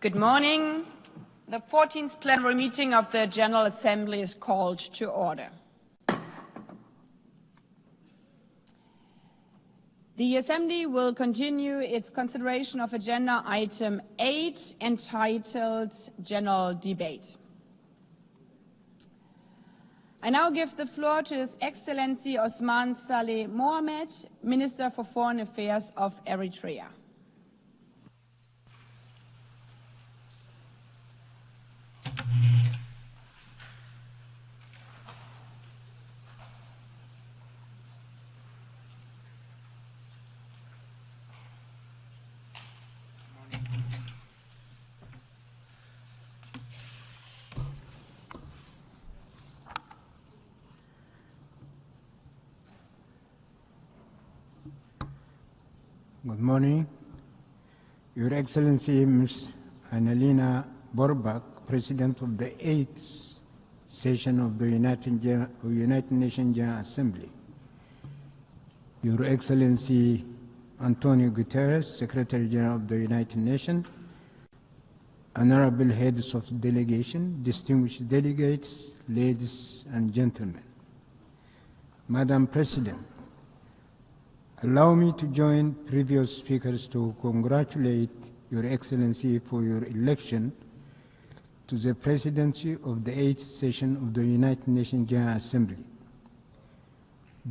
Good morning. The 14th plenary meeting of the General Assembly is called to order. The Assembly will continue its consideration of Agenda Item 8, entitled General Debate. I now give the floor to His Excellency Osman Saleh Mohamed, Minister for Foreign Affairs of Eritrea. Good morning. Your Excellency Ms. Annalena Borbak, President of the 8th session of the United Nations General Assembly. Your Excellency Antonio Guterres, Secretary General of the United Nations, honorable heads of delegation, distinguished delegates, ladies and gentlemen. Madam President, allow me to join previous speakers to congratulate Your Excellency for your election to the presidency of the 8th session of the United Nations General Assembly.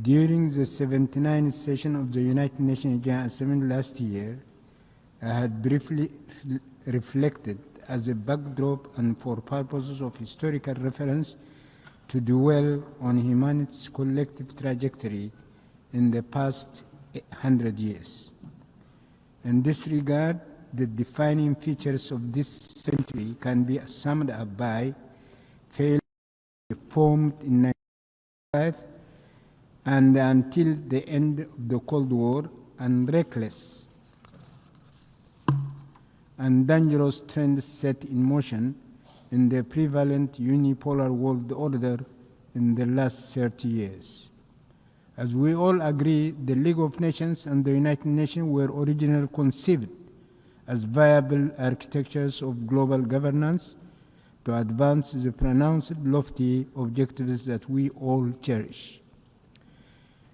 During the 79th session of the United Nations General Assembly last year, I had briefly reflected as a backdrop and for purposes of historical reference to dwell on humanity's collective trajectory in the past 100 years. In this regard, the defining features of this century can be summed up by failure formed in 1995 and until the end of the Cold War, and reckless and dangerous trends set in motion in the prevalent unipolar world order in the last 30 years. As we all agree, the League of Nations and the United Nations were originally conceived as viable architectures of global governance to advance the pronounced lofty objectives that we all cherish.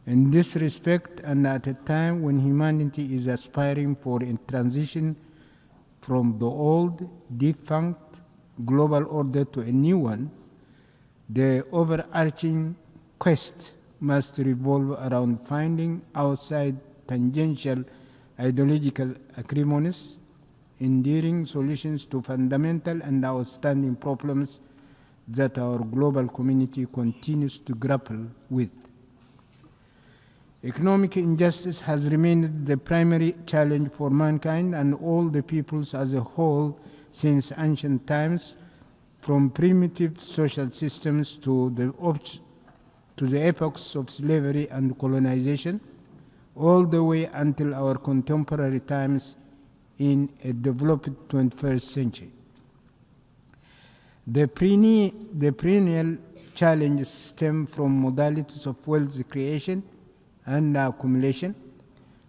In this respect, and at a time when humanity is aspiring for a transition from the old, defunct global order to a new one, the overarching quest must revolve around finding outside tangential ideological acrimonies, enduring solutions to fundamental and outstanding problems that our global community continues to grapple with. Economic injustice has remained the primary challenge for mankind and all the peoples as a whole since ancient times, from primitive social systems to the epochs of slavery and colonization, all the way until our contemporary times in a developed 21st century. The perennial challenges stem from modalities of wealth creation and accumulation,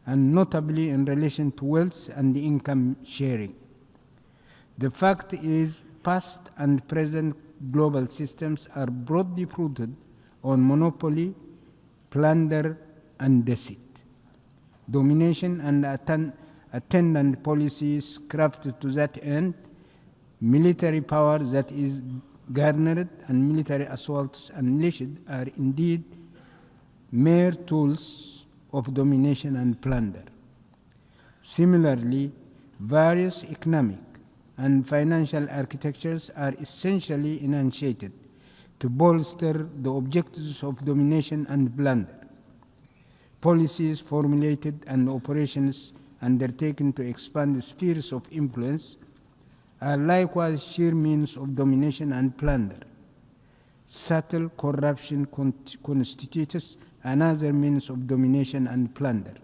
and notably in relation to wealth and income sharing. The fact is, past and present global systems are broadly rooted on monopoly, plunder, and deceit. Domination and attendant policies crafted to that end, military power that is garnered, and military assaults unleashed are indeed mere tools of domination and plunder. Similarly, various economic and financial architectures are essentially enunciated to bolster the objectives of domination and plunder. Policies formulated and operations undertaken to expand the spheres of influence are likewise sheer means of domination and plunder. Subtle corruption constitutes another means of domination and plunder.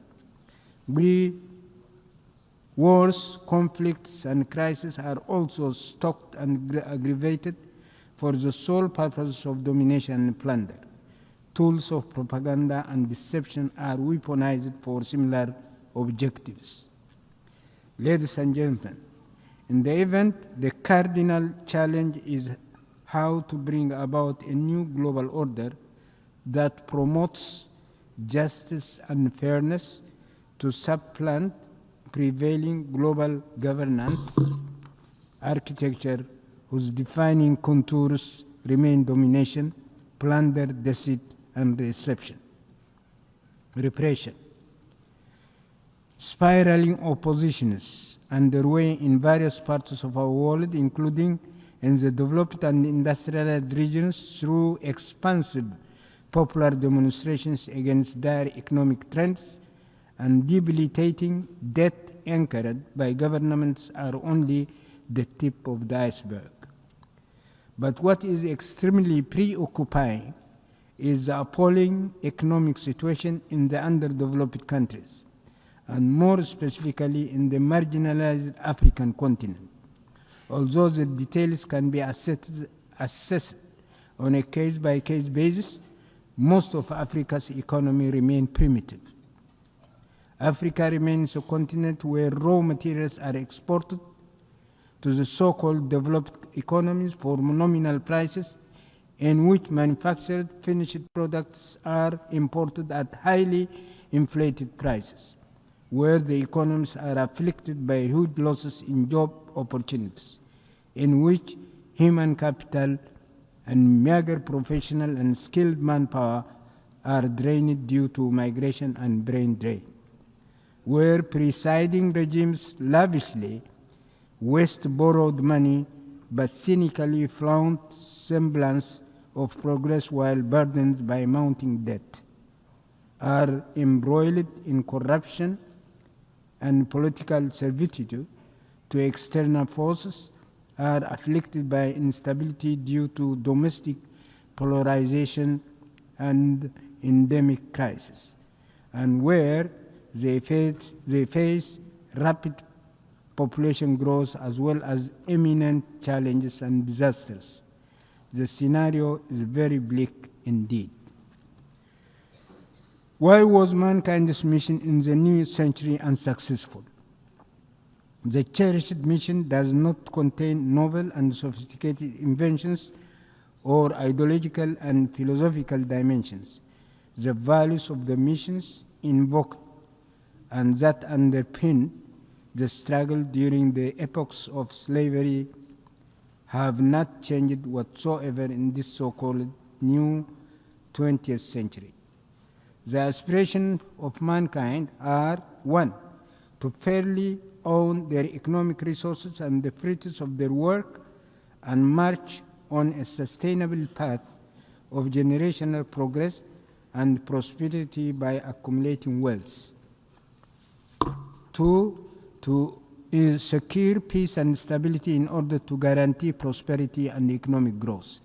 Wars, conflicts, and crises are also stoked and aggravated for the sole purpose of domination and plunder. Tools of propaganda and deception are weaponized for similar objectives. Ladies and gentlemen, In the event, the cardinal challenge is how to bring about a new global order that promotes justice and fairness to supplant prevailing global governance architecture whose defining contours remain domination, plunder, deceit, and repression. Spiraling oppositions underway in various parts of our world, including in the developed and industrialized regions, through expansive popular demonstrations against dire economic trends and debilitating debt anchored by governments, are only the tip of the iceberg. But what is extremely preoccupying is the appalling economic situation in the underdeveloped countries, and more specifically in the marginalized African continent. Although the details can be assessed on a case-by-case basis, most of Africa's economy remains primitive. Africa remains a continent where raw materials are exported to the so-called developed economies for nominal prices, in which manufactured finished products are imported at highly inflated prices, where the economies are afflicted by huge losses in job opportunities, in which human capital and meager professional and skilled manpower are drained due to migration and brain drain, where presiding regimes lavishly waste borrowed money but cynically flaunt semblance of progress while burdened by mounting debt, are embroiled in corruption and political servitude to external forces, are afflicted by instability due to domestic polarization and endemic crisis, and where they face rapid population growth as well as imminent challenges and disasters. The scenario is very bleak indeed. Why was mankind's mission in the new century unsuccessful? The cherished mission does not contain novel and sophisticated inventions or ideological and philosophical dimensions. The values of the missions invoked and that underpin the struggle during the epochs of slavery have not changed whatsoever in this so-called new 20th century. The aspirations of mankind are: 1, to fairly own their economic resources and the fruits of their work and march on a sustainable path of generational progress and prosperity by accumulating wealth. 2, to secure peace and stability in order to guarantee prosperity and economic growth.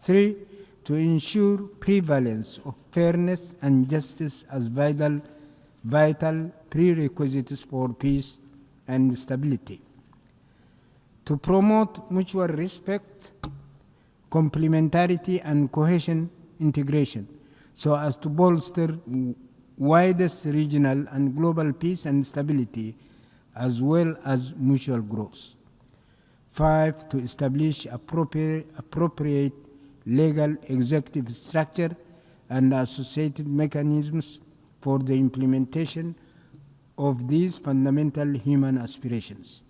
3, to ensure prevalence of fairness and justice as vital prerequisites for peace and stability. To promote mutual respect, complementarity, and cohesion integration, so as to bolster widest regional and global peace and stability, as well as mutual growth. 5, to establish appropriate legal executive structure and associated mechanisms for the implementation of these fundamental human aspirations.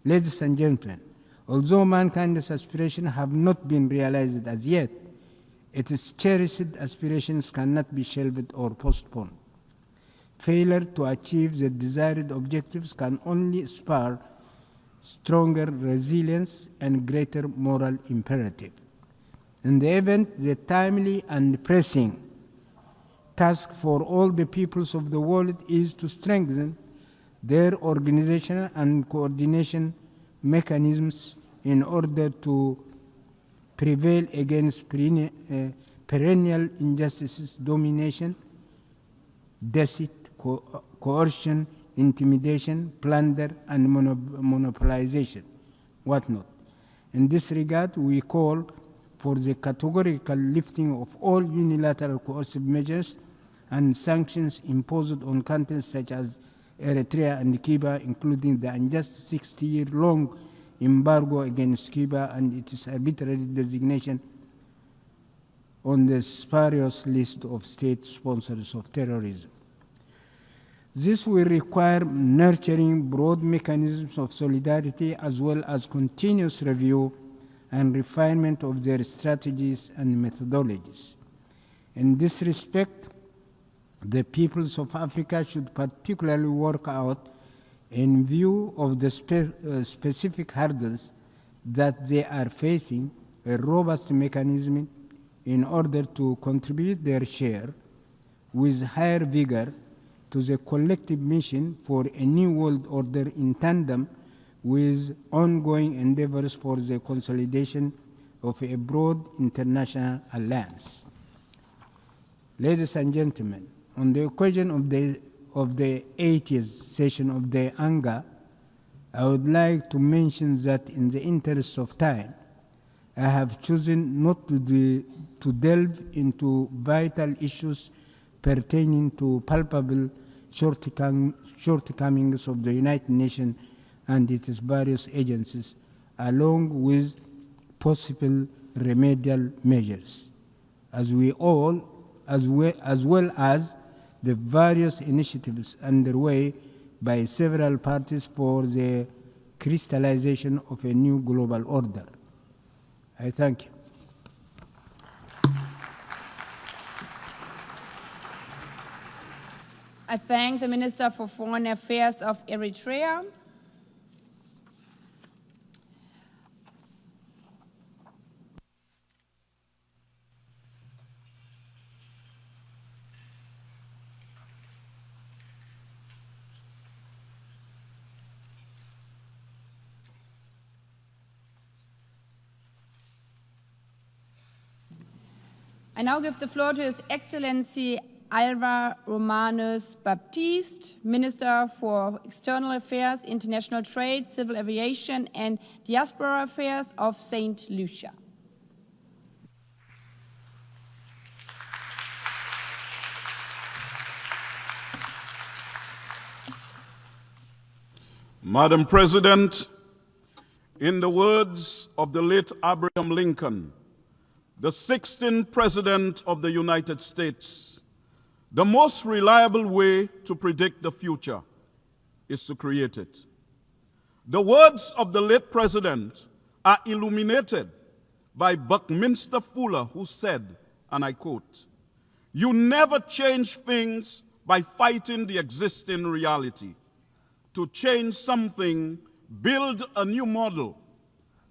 Ladies and gentlemen, although mankind's aspirations have not been realized as yet, its cherished aspirations cannot be shelved or postponed. Failure to achieve the desired objectives can only spur stronger resilience and greater moral imperative. In the event, the timely and pressing task for all the peoples of the world is to strengthen their organizational and coordination mechanisms in order to prevail against perennial injustices, domination, deceit, coercion, intimidation, plunder, and monopolization, whatnot. In this regard, we call for the categorical lifting of all unilateral coercive measures and sanctions imposed on countries such as Eritrea and Cuba, including the unjust 60-year-long embargo against Cuba and its arbitrary designation on the spurious list of state sponsors of terrorism. This will require nurturing broad mechanisms of solidarity as well as continuous review and refinement of their strategies and methodologies. In this respect, the peoples of Africa should particularly work out, in view of the specific hurdles that they are facing, a robust mechanism in order to contribute their share with higher vigor to the collective mission for a new world order in tandem with ongoing endeavors for the consolidation of a broad international alliance. Ladies and gentlemen, on the occasion of the 80th session of the ANGA, I would like to mention that in the interest of time, I have chosen not to delve into vital issues pertaining to palpable shortcomings of the United Nations and its various agencies, along with possible remedial measures, as well as the various initiatives underway by several parties for the crystallization of a new global order. I thank you. I thank the Minister for Foreign Affairs of Eritrea. I now give the floor to His Excellency Alva Romanus Baptiste, Minister for External Affairs, International Trade, Civil Aviation and Diaspora Affairs of St. Lucia. Madam President, in the words of the late Abraham Lincoln, the 16th President of the United States, the most reliable way to predict the future is to create it. The words of the late President are illuminated by Buckminster Fuller, who said, and I quote, "You never change things by fighting the existing reality. To change something, build a new model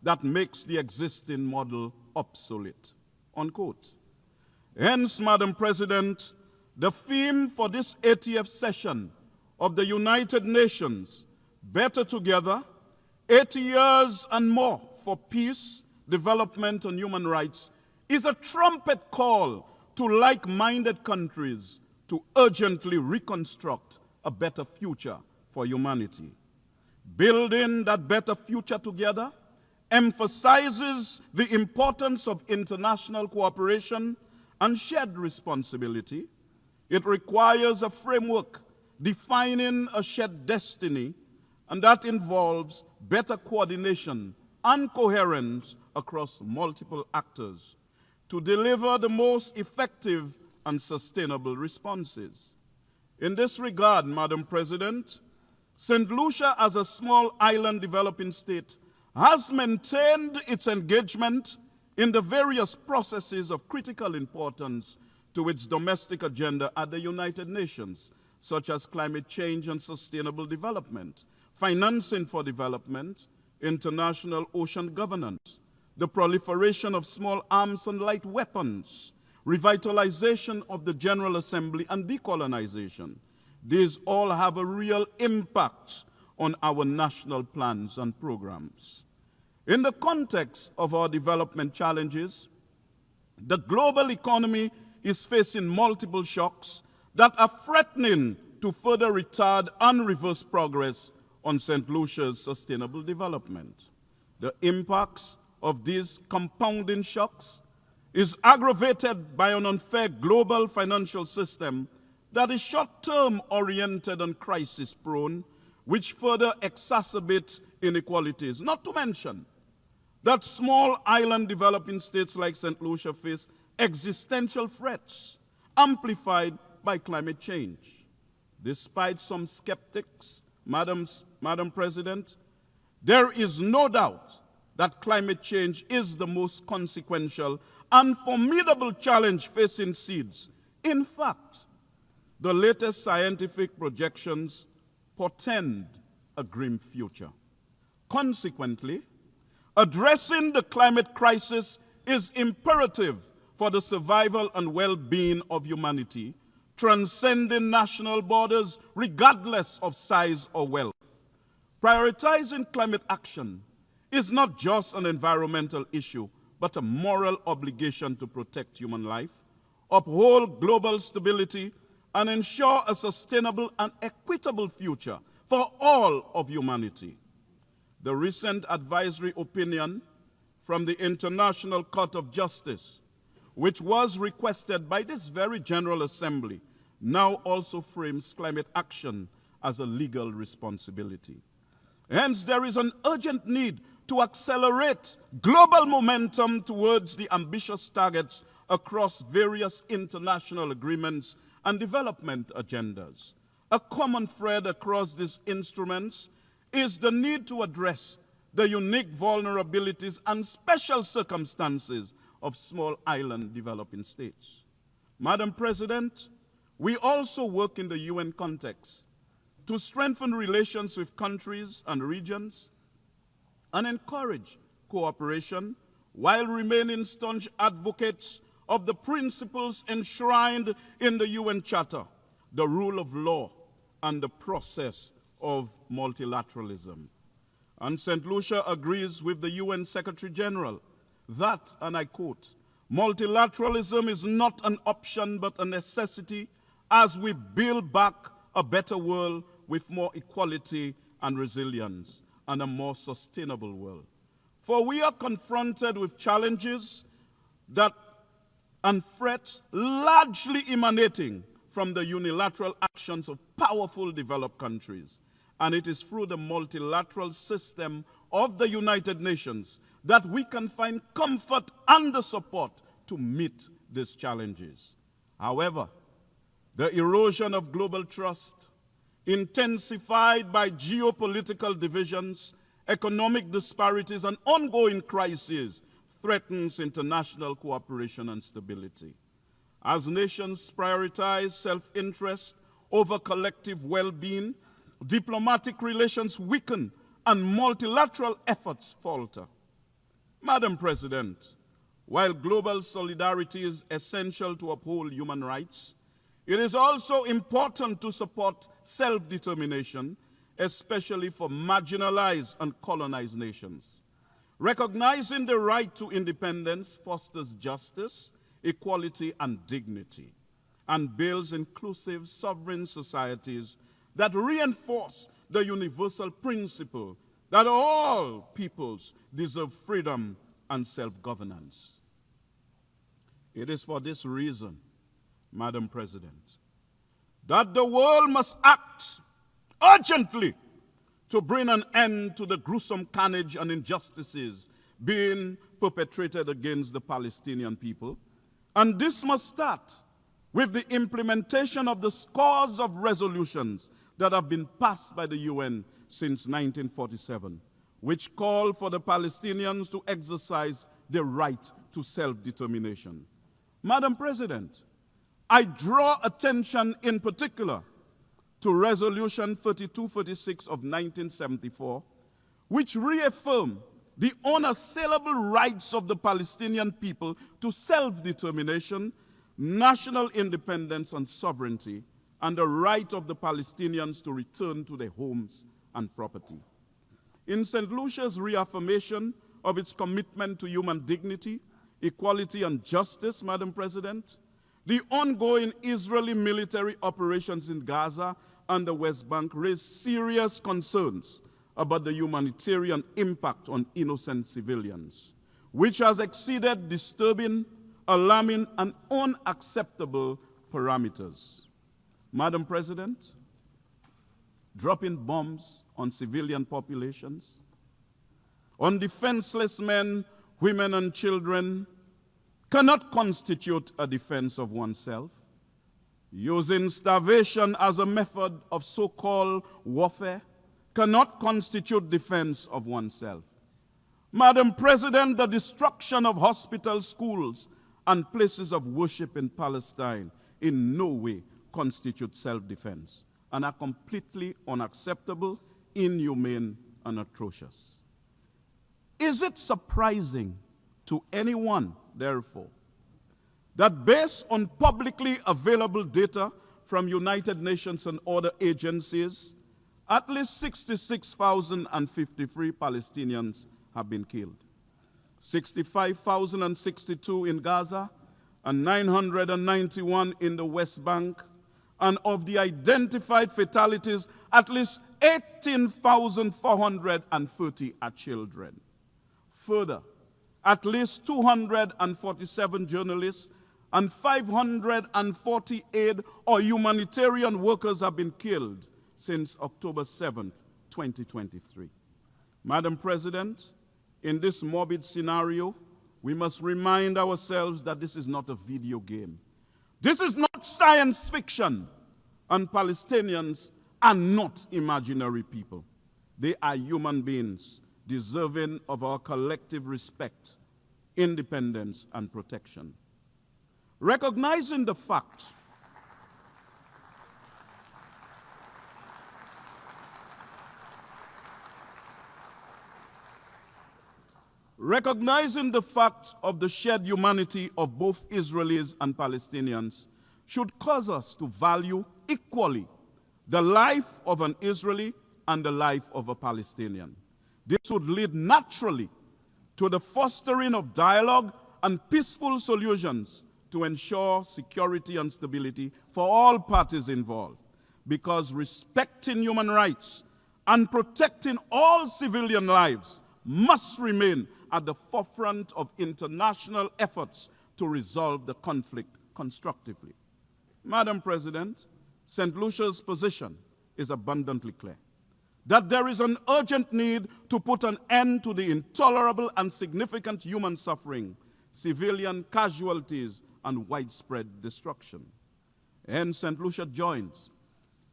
that makes the existing model obsolete." Unquote. Hence, Madam President, the theme for this 80th session of the United Nations, Better Together, 80 years and more for peace, development, and human rights, is a trumpet call to like-minded countries to urgently reconstruct a better future for humanity. Building that better future together emphasizes the importance of international cooperation and shared responsibility. It requires a framework defining a shared destiny, and that involves better coordination and coherence across multiple actors to deliver the most effective and sustainable responses. In this regard, Madam President, St. Lucia, as a small island developing state, has maintained its engagement in the various processes of critical importance to its domestic agenda at the United Nations, such as climate change and sustainable development, financing for development, international ocean governance, the proliferation of small arms and light weapons, revitalization of the General Assembly, and decolonization. These all have a real impact on our national plans and programs. In the context of our development challenges, the global economy is facing multiple shocks that are threatening to further retard and reverse progress on St. Lucia's sustainable development. The impacts of these compounding shocks is aggravated by an unfair global financial system that is short-term oriented and crisis-prone, which further exacerbates inequalities, not to mention that small island developing states like St. Lucia face existential threats amplified by climate change. Despite some skeptics, Madam President, there is no doubt that climate change is the most consequential and formidable challenge facing seeds. In fact, the latest scientific projections portend a grim future. Consequently, addressing the climate crisis is imperative for the survival and well-being of humanity, transcending national borders regardless of size or wealth. Prioritizing climate action is not just an environmental issue, but a moral obligation to protect human life, uphold global stability, and ensure a sustainable and equitable future for all of humanity. The recent advisory opinion from the International Court of Justice, which was requested by this very General Assembly, now also frames climate action as a legal responsibility. Hence, there is an urgent need to accelerate global momentum towards the ambitious targets across various international agreements and development agendas. A common thread across these instruments is the need to address the unique vulnerabilities and special circumstances of small island developing states. Madam President, we also work in the UN context to strengthen relations with countries and regions and encourage cooperation while remaining staunch advocates of the principles enshrined in the UN Charter, the rule of law, and the process of multilateralism. And St. Lucia agrees with the UN Secretary General that, and I quote, multilateralism is not an option but a necessity as we build back a better world with more equality and resilience and a more sustainable world. For we are confronted with challenges and threats largely emanating from the unilateral actions of powerful developed countries. And it is through the multilateral system of the United Nations that we can find comfort and the support to meet these challenges. However, the erosion of global trust, intensified by geopolitical divisions, economic disparities, and ongoing crises, threatens international cooperation and stability. As nations prioritize self-interest over collective well-being, diplomatic relations weaken and multilateral efforts falter. Madam President, while global solidarity is essential to uphold human rights, it is also important to support self-determination, especially for marginalized and colonized nations. Recognizing the right to independence fosters justice, equality, and dignity, and builds inclusive, sovereign societies that reinforce the universal principle that all peoples deserve freedom and self-governance. It is for this reason, Madam President, that the world must act urgently to bring an end to the gruesome carnage and injustices being perpetrated against the Palestinian people. And this must start with the implementation of the scores of resolutions that have been passed by the UN since 1947, which call for the Palestinians to exercise their right to self-determination. Madam President, I draw attention in particular to Resolution 3246 of 1974, which reaffirmed the unassailable rights of the Palestinian people to self-determination, national independence and sovereignty, and the right of the Palestinians to return to their homes and property. In St. Lucia's reaffirmation of its commitment to human dignity, equality, and justice, Madam President, the ongoing Israeli military operations in Gaza and the West Bank raise serious concerns about the humanitarian impact on innocent civilians, which has exceeded disturbing, alarming, and unacceptable parameters. Madam President, dropping bombs on civilian populations, on defenseless men, women, and children cannot constitute a defense of oneself. Using starvation as a method of so-called warfare cannot constitute defense of oneself. Madam President, the destruction of hospitals, schools, and places of worship in Palestine in no way constitute self-defense and are completely unacceptable, inhumane, and atrocious. Is it surprising to anyone, therefore, that based on publicly available data from United Nations and other agencies, at least 66,053 Palestinians have been killed, 65,062 in Gaza, and 991 in the West Bank, and of the identified fatalities, at least 18,430 are children. Further, at least 247 journalists and 540 aid or humanitarian workers have been killed since October 7th, 2023. Madam President, in this morbid scenario, we must remind ourselves that this is not a video game. This is not science fiction, and Palestinians are not imaginary people. They are human beings deserving of our collective respect, independence, and protection. Recognizing the fact of the shared humanity of both Israelis and Palestinians should cause us to value equally the life of an Israeli and the life of a Palestinian. This would lead naturally to the fostering of dialogue and peaceful solutions to ensure security and stability for all parties involved, because respecting human rights and protecting all civilian lives must remain at the forefront of international efforts to resolve the conflict constructively. Madam President, St. Lucia's position is abundantly clear that there is an urgent need to put an end to the intolerable and significant human suffering, civilian casualties, and widespread destruction. Hence, St. Lucia joins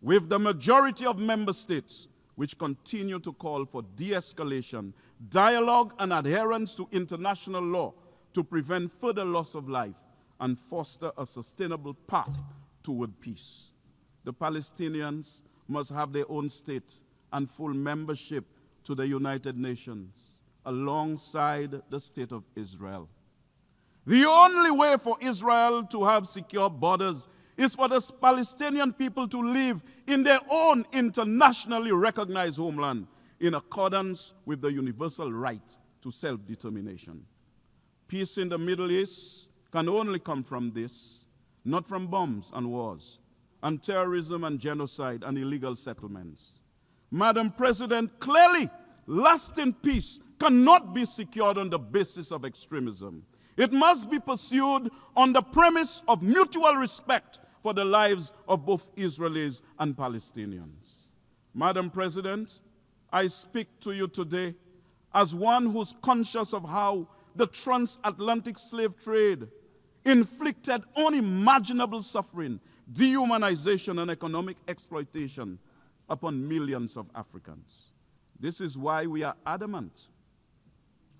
with the majority of member states which continue to call for de-escalation, dialogue, and adherence to international law to prevent further loss of life and foster a sustainable path toward peace. The Palestinians must have their own state and full membership to the United Nations alongside the state of Israel. The only way for Israel to have secure borders is for the Palestinian people to live in their own internationally recognized homeland in accordance with the universal right to self-determination. Peace in the Middle East can only come from this, not from bombs and wars, and terrorism and genocide and illegal settlements. Madam President, clearly, lasting peace cannot be secured on the basis of extremism. It must be pursued on the premise of mutual respect for the lives of both Israelis and Palestinians. Madam President, I speak to you today as one who's conscious of how the transatlantic slave trade inflicted unimaginable suffering, dehumanization, and economic exploitation upon millions of Africans. This is why we are adamant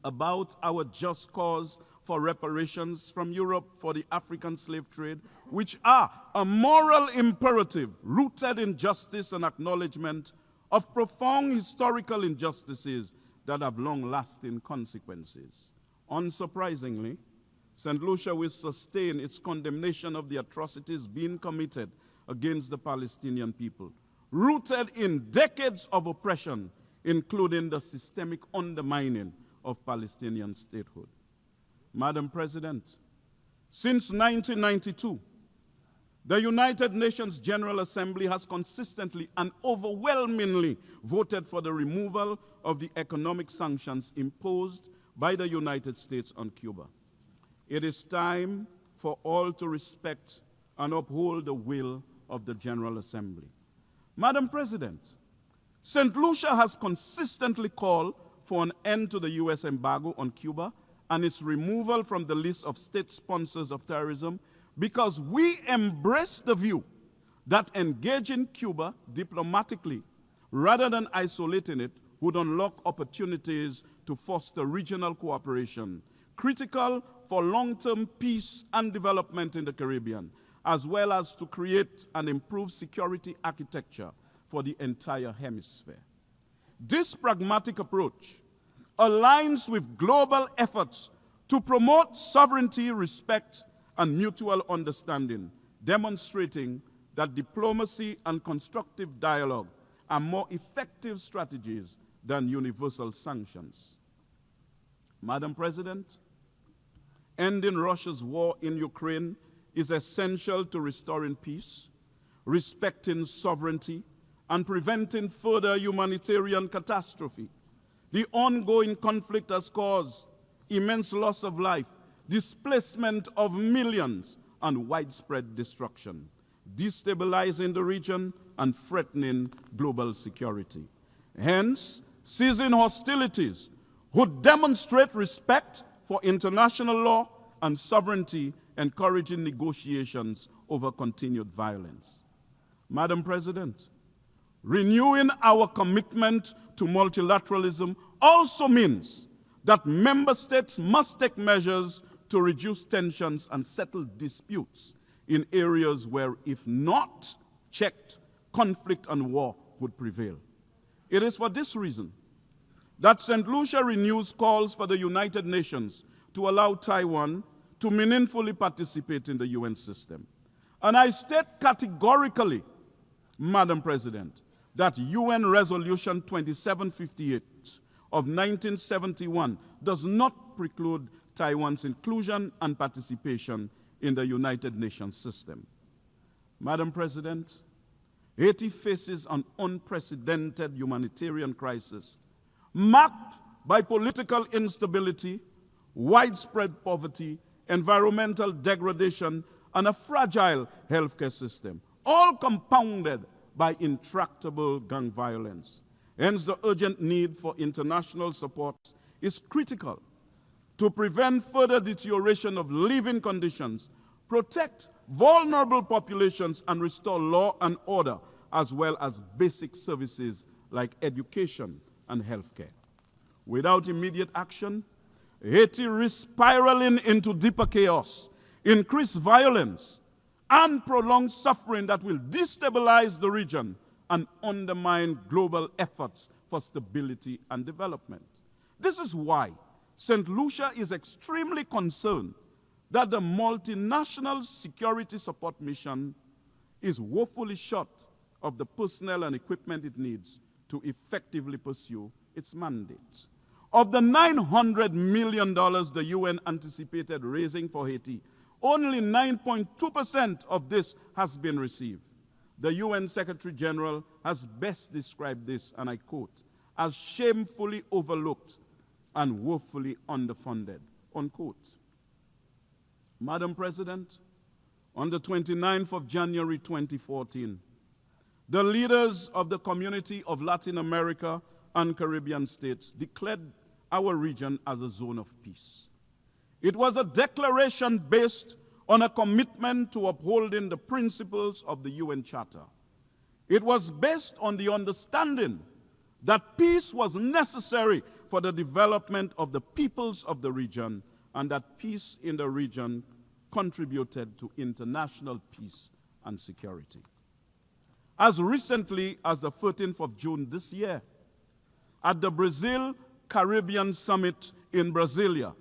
about our just cause for reparations from Europe for the African slave trade, which are a moral imperative rooted in justice and acknowledgement of profound historical injustices that have long-lasting consequences. Unsurprisingly, St. Lucia will sustain its condemnation of the atrocities being committed against the Palestinian people, rooted in decades of oppression, including the systemic undermining of Palestinian statehood. Madam President, since 1992, the United Nations General Assembly has consistently and overwhelmingly voted for the removal of the economic sanctions imposed by the United States on Cuba. It is time for all to respect and uphold the will of the General Assembly. Madam President, St. Lucia has consistently called for an end to the U.S. embargo on Cuba and its removal from the list of state sponsors of terrorism, because we embrace the view that engaging Cuba diplomatically rather than isolating it would unlock opportunities to foster regional cooperation, critical for long-term peace and development in the Caribbean, as well as to create an improved security architecture for the entire hemisphere. This pragmatic approach aligns with global efforts to promote sovereignty, respect, and mutual understanding, demonstrating that diplomacy and constructive dialogue are more effective strategies than universal sanctions. Madam President, ending Russia's war in Ukraine is essential to restoring peace, respecting sovereignty, and preventing further humanitarian catastrophe. The ongoing conflict has caused immense loss of life, displacement of millions, and widespread destruction, destabilizing the region and threatening global security. Hence, ceasing hostilities would demonstrate respect for international law and sovereignty, encouraging negotiations over continued violence. Madam President, renewing our commitment to multilateralism also means that member states must take measures to reduce tensions and settle disputes in areas where, if not checked, conflict and war would prevail. It is for this reason that St. Lucia renews calls for the United Nations to allow Taiwan to meaningfully participate in the UN system. And I state categorically, Madam President, that UN Resolution 2758 of 1971 does not preclude Taiwan's inclusion and participation in the United Nations system. Madam President, Haiti faces an unprecedented humanitarian crisis marked by political instability, widespread poverty, environmental degradation, and a fragile healthcare system, all compounded by intractable gang violence. Hence, the urgent need for international support is critical to prevent further deterioration of living conditions, protect vulnerable populations, and restore law and order, as well as basic services like education and healthcare. Without immediate action, Haiti risks spiraling into deeper chaos, increased violence, and prolonged suffering that will destabilize the region and undermine global efforts for stability and development. This is why St. Lucia is extremely concerned that the multinational security support mission is woefully short of the personnel and equipment it needs to effectively pursue its mandate. Of the $900 million the UN anticipated raising for Haiti, only 9.2% of this has been received. The UN Secretary General has best described this, and I quote, as shamefully overlooked and woefully underfunded, unquote. Madam President, on the 29th of January 2014, the leaders of the Community of Latin America and Caribbean states declared our region as a zone of peace. It was a declaration based on a commitment to upholding the principles of the UN Charter. It was based on the understanding that peace was necessary for the development of the peoples of the region, and that peace in the region contributed to international peace and security. As recently as the 13th of June this year, at the Brazil-Caribbean Summit in Brasilia,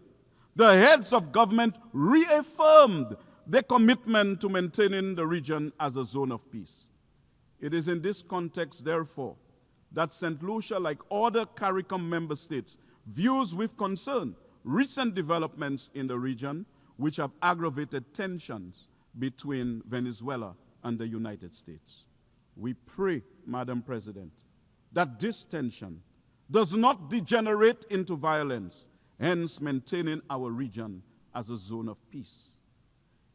the heads of government reaffirmed their commitment to maintaining the region as a zone of peace. It is in this context, therefore, that St. Lucia, like other CARICOM member states, views with concern recent developments in the region which have aggravated tensions between Venezuela and the United States. We pray, Madam President, that this tension does not degenerate into violence, hence maintaining our region as a zone of peace.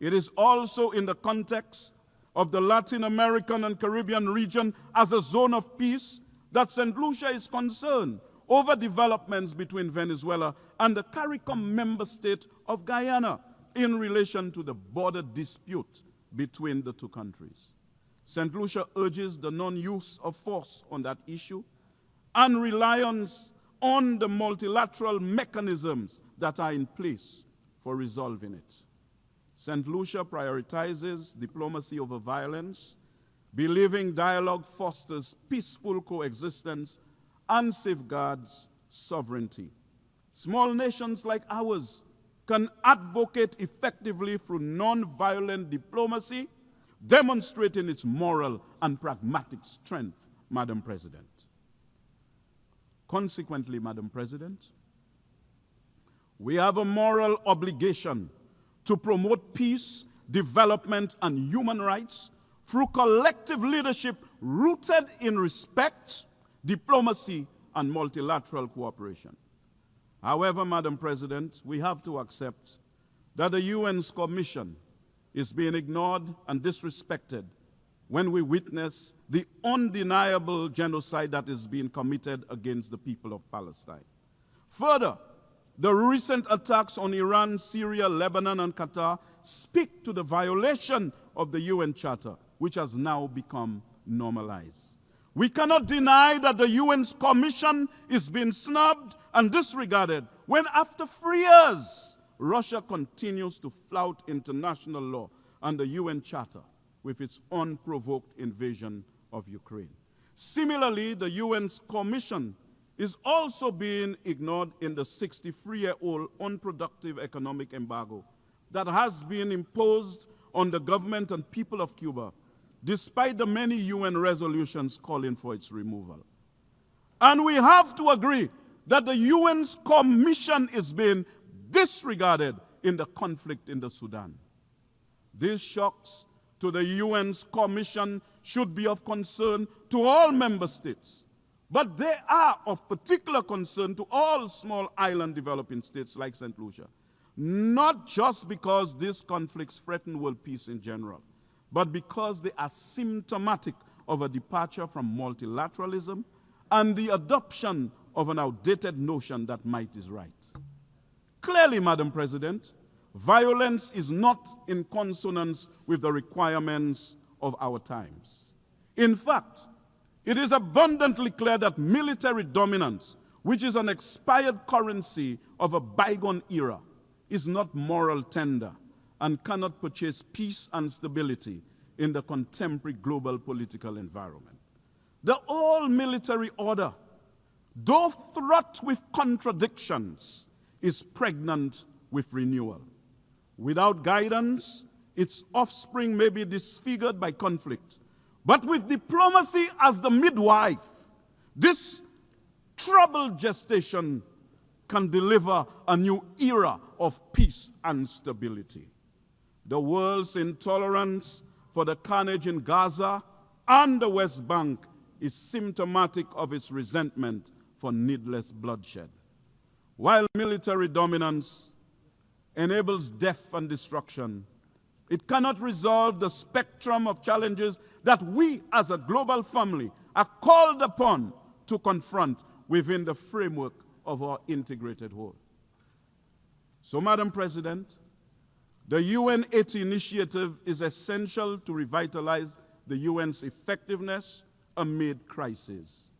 It is also in the context of the Latin American and Caribbean region as a zone of peace that St. Lucia is concerned over developments between Venezuela and the CARICOM member state of Guyana in relation to the border dispute between the two countries. St. Lucia urges the non-use of force on that issue and reliance on the multilateral mechanisms that are in place for resolving it. St. Lucia prioritizes diplomacy over violence, believing dialogue fosters peaceful coexistence and safeguards sovereignty. Small nations like ours can advocate effectively through non-violent diplomacy, demonstrating its moral and pragmatic strength, Madam President. Consequently, Madam President, we have a moral obligation to promote peace, development, and human rights through collective leadership rooted in respect, diplomacy, and multilateral cooperation. However, Madam President, we have to accept that the UN's Commission is being ignored and disrespected when we witness the undeniable genocide that is being committed against the people of Palestine. Further, the recent attacks on Iran, Syria, Lebanon, and Qatar speak to the violation of the UN Charter, which has now become normalized. We cannot deny that the UN's Commission is being snubbed and disregarded when, after 3 years, Russia continues to flout international law and the UN Charter with its unprovoked invasion of Ukraine. Similarly, the UN's Commission is also being ignored in the 63-year-old unproductive economic embargo that has been imposed on the government and people of Cuba, despite the many UN resolutions calling for its removal. And we have to agree that the UN's Commission is being disregarded in the conflict in the Sudan. These shocks to the UN's Commission should be of concern to all member states, but they are of particular concern to all small island developing states like St. Lucia, not just because these conflicts threaten world peace in general, but because they are symptomatic of a departure from multilateralism and the adoption of an outdated notion that might is right. Clearly, Madam President, violence is not in consonance with the requirements of our times. In fact, it is abundantly clear that military dominance, which is an expired currency of a bygone era, is not moral tender and cannot purchase peace and stability in the contemporary global political environment. The old military order, though fraught with contradictions, is pregnant with renewal. Without guidance, its offspring may be disfigured by conflict. But with diplomacy as the midwife, this troubled gestation can deliver a new era of peace and stability. The world's intolerance for the carnage in Gaza and the West Bank is symptomatic of its resentment for needless bloodshed. While military dominance enables death and destruction, it cannot resolve the spectrum of challenges that we as a global family are called upon to confront within the framework of our integrated whole. So, Madam President, the UN80 initiative is essential to revitalize the UN's effectiveness amid crisis,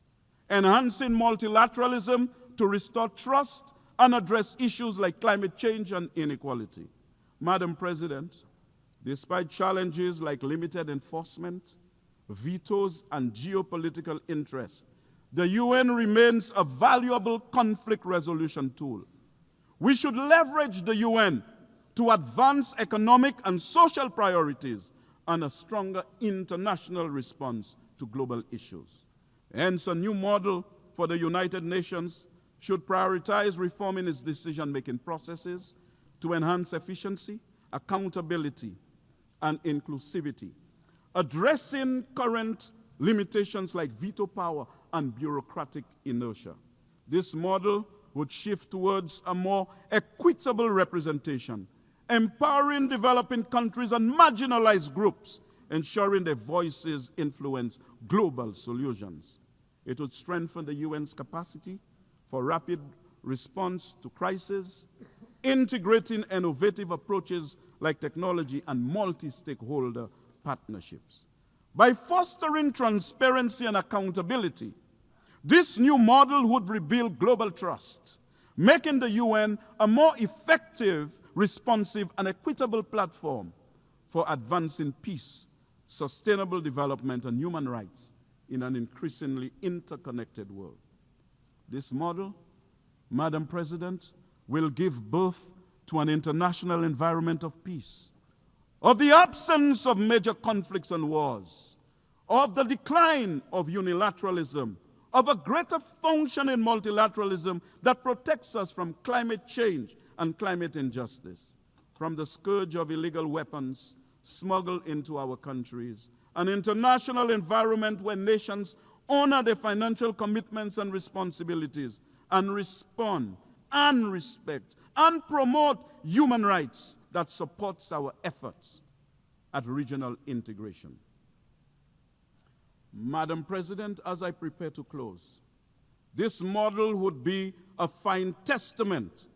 enhancing multilateralism to restore trust and address issues like climate change and inequality. Madam President, despite challenges like limited enforcement, vetoes, and geopolitical interests, the UN remains a valuable conflict resolution tool. We should leverage the UN to advance economic and social priorities and a stronger international response to global issues. Hence, a new model for the United Nations should prioritize reforming its decision-making processes to enhance efficiency, accountability, and inclusivity, addressing current limitations like veto power and bureaucratic inertia. This model would shift towards a more equitable representation, empowering developing countries and marginalized groups, ensuring their voices influence global solutions. It would strengthen the UN's capacity for rapid response to crisis, integrating innovative approaches like technology and multi-stakeholder partnerships. By fostering transparency and accountability, this new model would rebuild global trust, making the UN a more effective, responsive, and equitable platform for advancing peace, sustainable development, and human rights in an increasingly interconnected world. This model, Madam President, will give birth to an international environment of peace, of the absence of major conflicts and wars, of the decline of unilateralism, of a greater function in multilateralism that protects us from climate change and climate injustice, from the scourge of illegal weapons smuggled into our countries, an international environment where nations honor their financial commitments and responsibilities and respond and respect and promote human rights that supports our efforts at regional integration. Madam President, as I prepare to close, this model would be a fine testament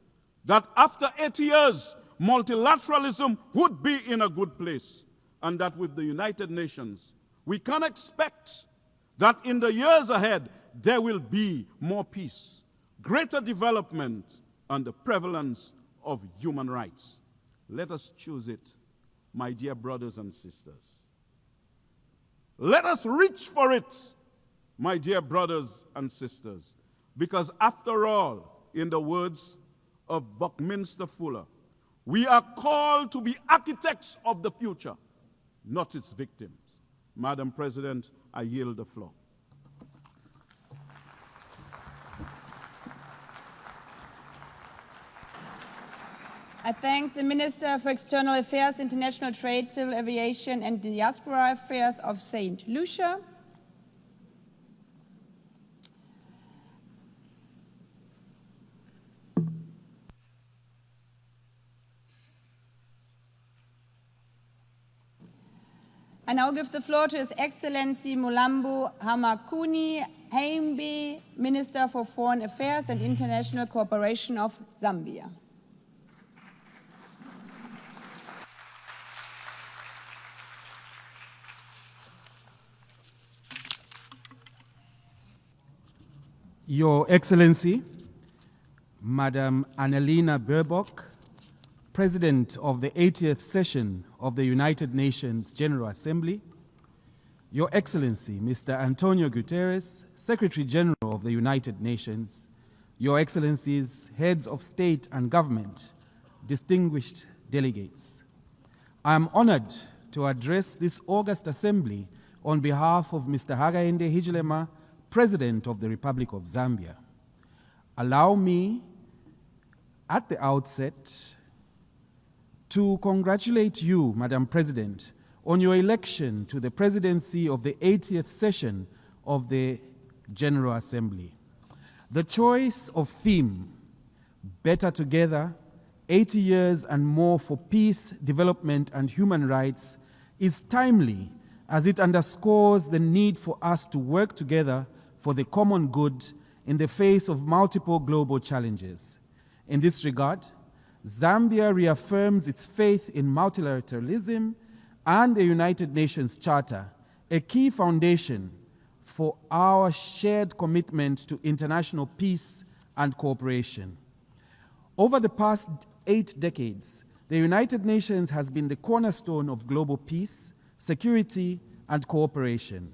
that after 80 years, multilateralism would be in a good place, and that with the United Nations, we can expect that in the years ahead, there will be more peace, greater development, and the prevalence of human rights. Let us choose it, my dear brothers and sisters. Let us reach for it, my dear brothers and sisters, because after all, in the words of Buckminster Fuller, we are called to be architects of the future, not its victims. Madam President, I yield the floor. I thank the Minister for External Affairs, International Trade, Civil Aviation and Diaspora Affairs of St. Lucia. I now give the floor to His Excellency Mulambo Hamakuni Haimbe, Minister for Foreign Affairs and International Cooperation of Zambia. Your Excellency, Madam Annalena Baerbock, President of the 80th session of the United Nations General Assembly, Your Excellency, Mr. Antonio Guterres, Secretary General of the United Nations, Your Excellencies, Heads of State and Government, distinguished delegates. I am honored to address this August Assembly on behalf of Mr. Hakainde Hichilema, President of the Republic of Zambia. Allow me, at the outset, to congratulate you, Madam President, on your election to the presidency of the 80th session of the General Assembly. The choice of theme, Better Together, 80 years and more for peace, development, and human rights, is timely as it underscores the need for us to work together for the common good in the face of multiple global challenges. In this regard, Zambia reaffirms its faith in multilateralism and the United Nations Charter, a key foundation for our shared commitment to international peace and cooperation. Over the past 8 decades, the United Nations has been the cornerstone of global peace, security, and cooperation.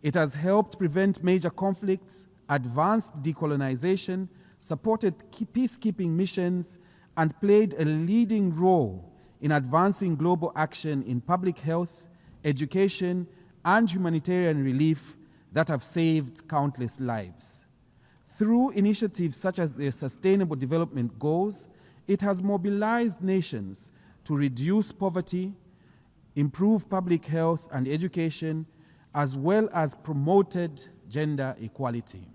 It has helped prevent major conflicts, advanced decolonization, supported peacekeeping missions, and played a leading role in advancing global action in public health, education, and humanitarian relief that have saved countless lives. Through initiatives such as the Sustainable Development Goals, it has mobilized nations to reduce poverty, improve public health and education, as well as promoted gender equality.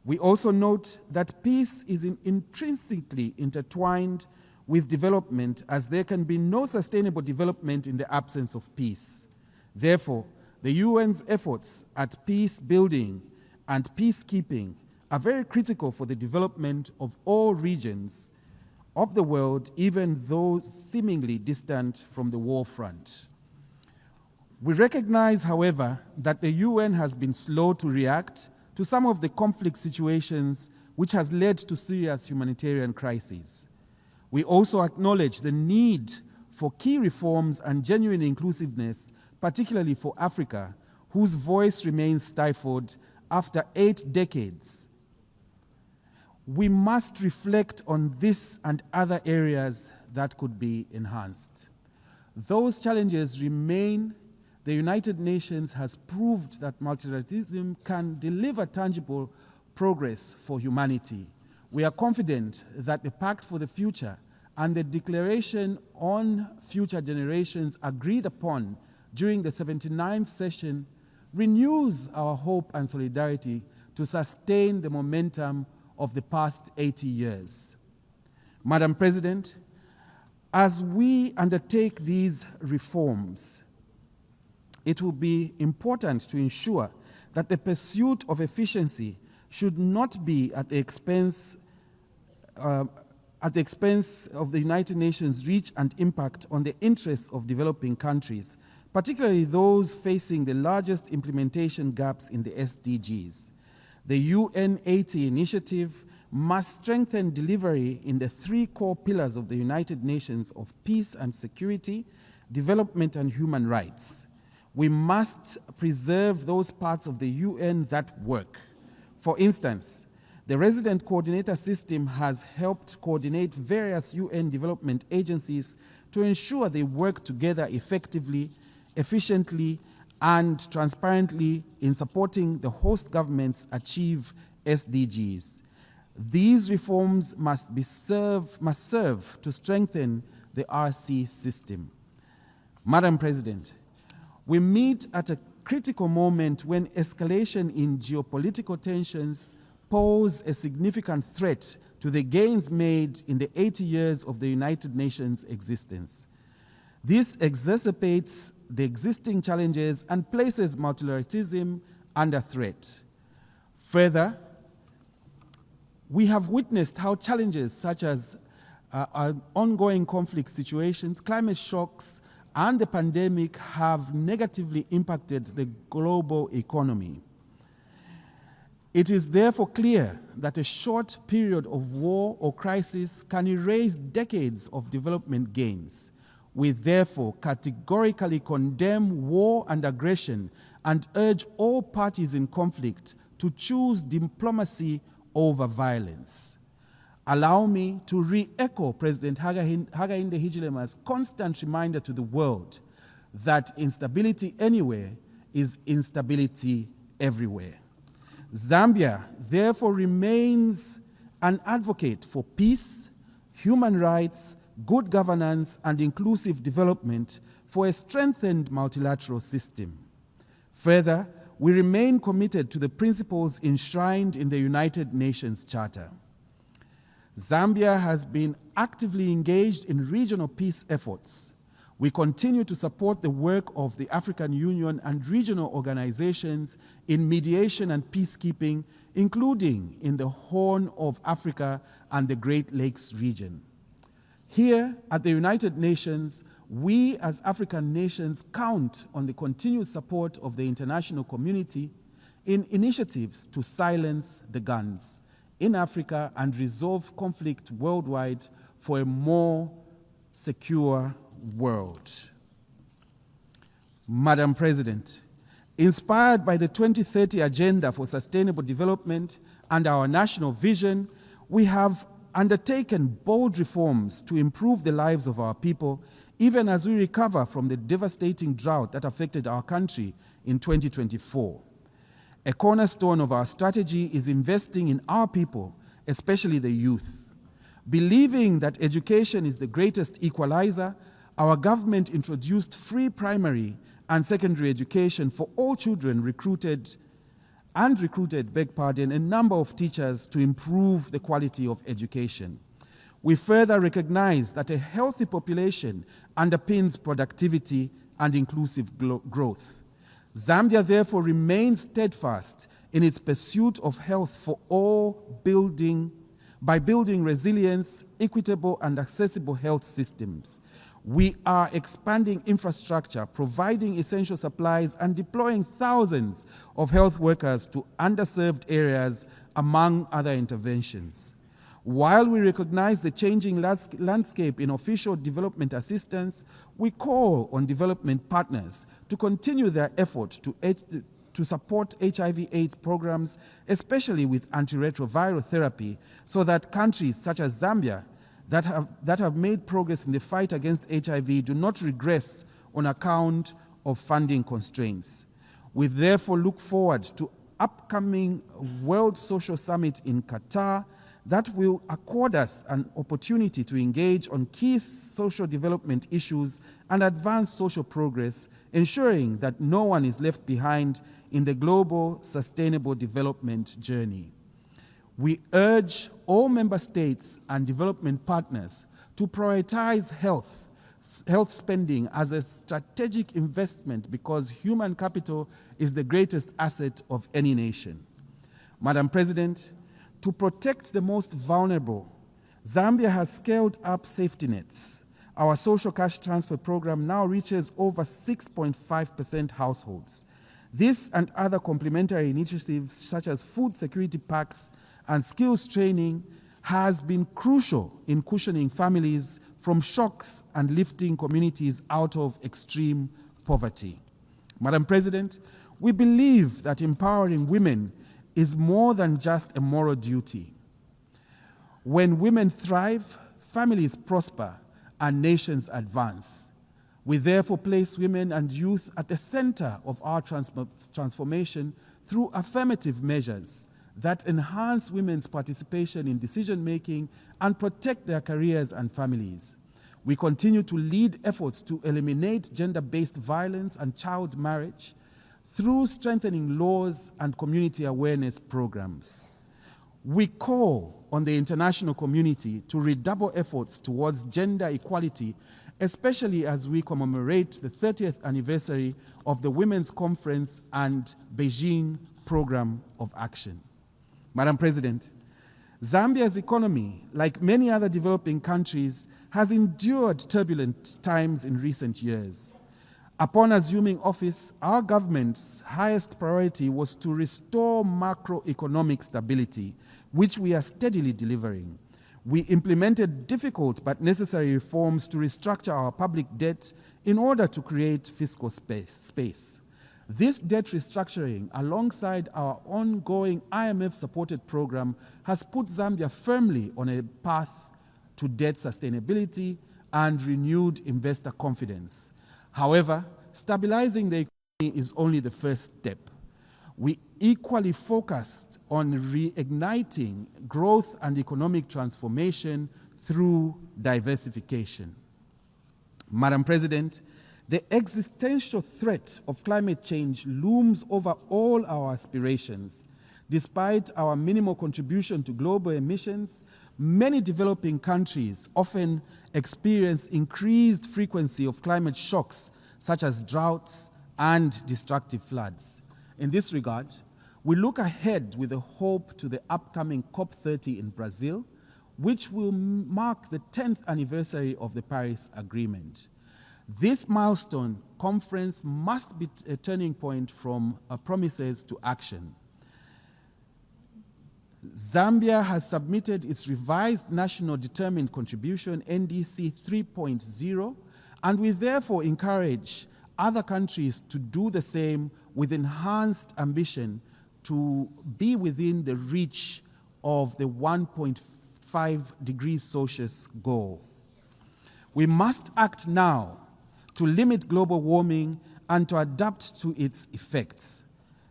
We also note that peace is intrinsically intertwined with development, as there can be no sustainable development in the absence of peace. Therefore, the UN's efforts at peace building and peacekeeping are very critical for the development of all regions of the world, even those seemingly distant from the war front. We recognize, however, that the UN has been slow to react to some of the conflict situations which has led to serious humanitarian crises. We also acknowledge the need for key reforms and genuine inclusiveness, particularly for Africa, whose voice remains stifled after 8 decades. We must reflect on this and other areas that could be enhanced. Those challenges remain. The United Nations has proved that multilateralism can deliver tangible progress for humanity. We are confident that the Pact for the Future and the Declaration on Future Generations agreed upon during the 79th session renews our hope and solidarity to sustain the momentum of the past 80 years. Madam President, as we undertake these reforms, it will be important to ensure that the pursuit of efficiency should not be at the expense of the United Nations' reach and impact on the interests of developing countries, particularly those facing the largest implementation gaps in the SDGs. The UN 80 initiative must strengthen delivery in the 3 core pillars of the United Nations of peace and security, development and human rights. We must preserve those parts of the UN that work. For instance, the resident coordinator system has helped coordinate various UN development agencies to ensure they work together effectively, efficiently, and transparently in supporting the host governments achieve SDGs. These reforms must serve to strengthen the RC system. Madam President, we meet at a critical moment when escalation in geopolitical tensions pose a significant threat to the gains made in the 80 years of the United Nations' existence. This exacerbates the existing challenges and places multilateralism under threat. Further, we have witnessed how challenges such as ongoing conflict situations, climate shocks, and the pandemic have negatively impacted the global economy. It is therefore clear that a short period of war or crisis can erase decades of development gains. We therefore categorically condemn war and aggression and urge all parties in conflict to choose diplomacy over violence. Allow me to re-echo President Hakainde Hichilema's constant reminder to the world that instability anywhere is instability everywhere. Zambia therefore remains an advocate for peace, human rights, good governance, and inclusive development for a strengthened multilateral system. Further, we remain committed to the principles enshrined in the United Nations Charter. Zambia has been actively engaged in regional peace efforts. We continue to support the work of the African Union and regional organizations in mediation and peacekeeping, including in the Horn of Africa and the Great Lakes region. Here at the United Nations, we as African nations count on the continued support of the international community in initiatives to silence the guns in Africa and resolve conflict worldwide for a more secure world. Madam President, inspired by the 2030 Agenda for Sustainable Development and our national vision, we have undertaken bold reforms to improve the lives of our people, even as we recover from the devastating drought that affected our country in 2024. A cornerstone of our strategy is investing in our people, especially the youth. Believing that education is the greatest equalizer, our government introduced free primary and secondary education for all children, recruited a number of teachers to improve the quality of education. We further recognize that a healthy population underpins productivity and inclusive growth. Zambia therefore remains steadfast in its pursuit of health for all, by building resilience, equitable and accessible health systems. We are expanding infrastructure, providing essential supplies, and deploying thousands of health workers to underserved areas, among other interventions. While we recognize the changing landscape in official development assistance, we call on development partners to continue their effort to support HIV/AIDS programs, especially with antiretroviral therapy, so that countries such as Zambia that have made progress in the fight against HIV do not regress on account of funding constraints. We therefore look forward to upcoming World Social Summit in Qatar that will accord us an opportunity to engage on key social development issues and advance social progress, ensuring that no one is left behind in the global sustainable development journey. We urge all member states and development partners to prioritize health spending as a strategic investment because human capital is the greatest asset of any nation. Madam President, to protect the most vulnerable, Zambia has scaled up safety nets. Our social cash transfer program now reaches over 6.5% households. This and other complementary initiatives such as food security packs and skills training has been crucial in cushioning families from shocks and lifting communities out of extreme poverty. Madam President, we believe that empowering women is more than just a moral duty. When women thrive, families prosper and nations advance. We therefore place women and youth at the center of our transformation through affirmative measures that enhance women's participation in decision-making and protect their careers and families. We continue to lead efforts to eliminate gender-based violence and child marriage through strengthening laws and community awareness programs. We call on the international community to redouble efforts towards gender equality, especially as we commemorate the 30th anniversary of the Women's Conference and Beijing Program of Action. Madam President, Zambia's economy, like many other developing countries, has endured turbulent times in recent years. Upon assuming office, our government's highest priority was to restore macroeconomic stability, which we are steadily delivering. We implemented difficult but necessary reforms to restructure our public debt in order to create fiscal space. This debt restructuring, alongside our ongoing IMF-supported program, has put Zambia firmly on a path to debt sustainability and renewed investor confidence. However, stabilizing the economy is only the first step. We equally focused on reigniting growth and economic transformation through diversification. Madam President, the existential threat of climate change looms over all our aspirations. Despite our minimal contribution to global emissions, many developing countries often experience increased frequency of climate shocks, such as droughts and destructive floods. In this regard, we look ahead with a hope to the upcoming COP30 in Brazil, which will mark the 10th anniversary of the Paris Agreement. This milestone conference must be a turning point from promises to action. Zambia has submitted its revised National Determined Contribution, NDC 3.0, and we therefore encourage other countries to do the same with enhanced ambition to be within the reach of the 1.5 degrees Celsius goal. We must act now to limit global warming and to adapt to its effects.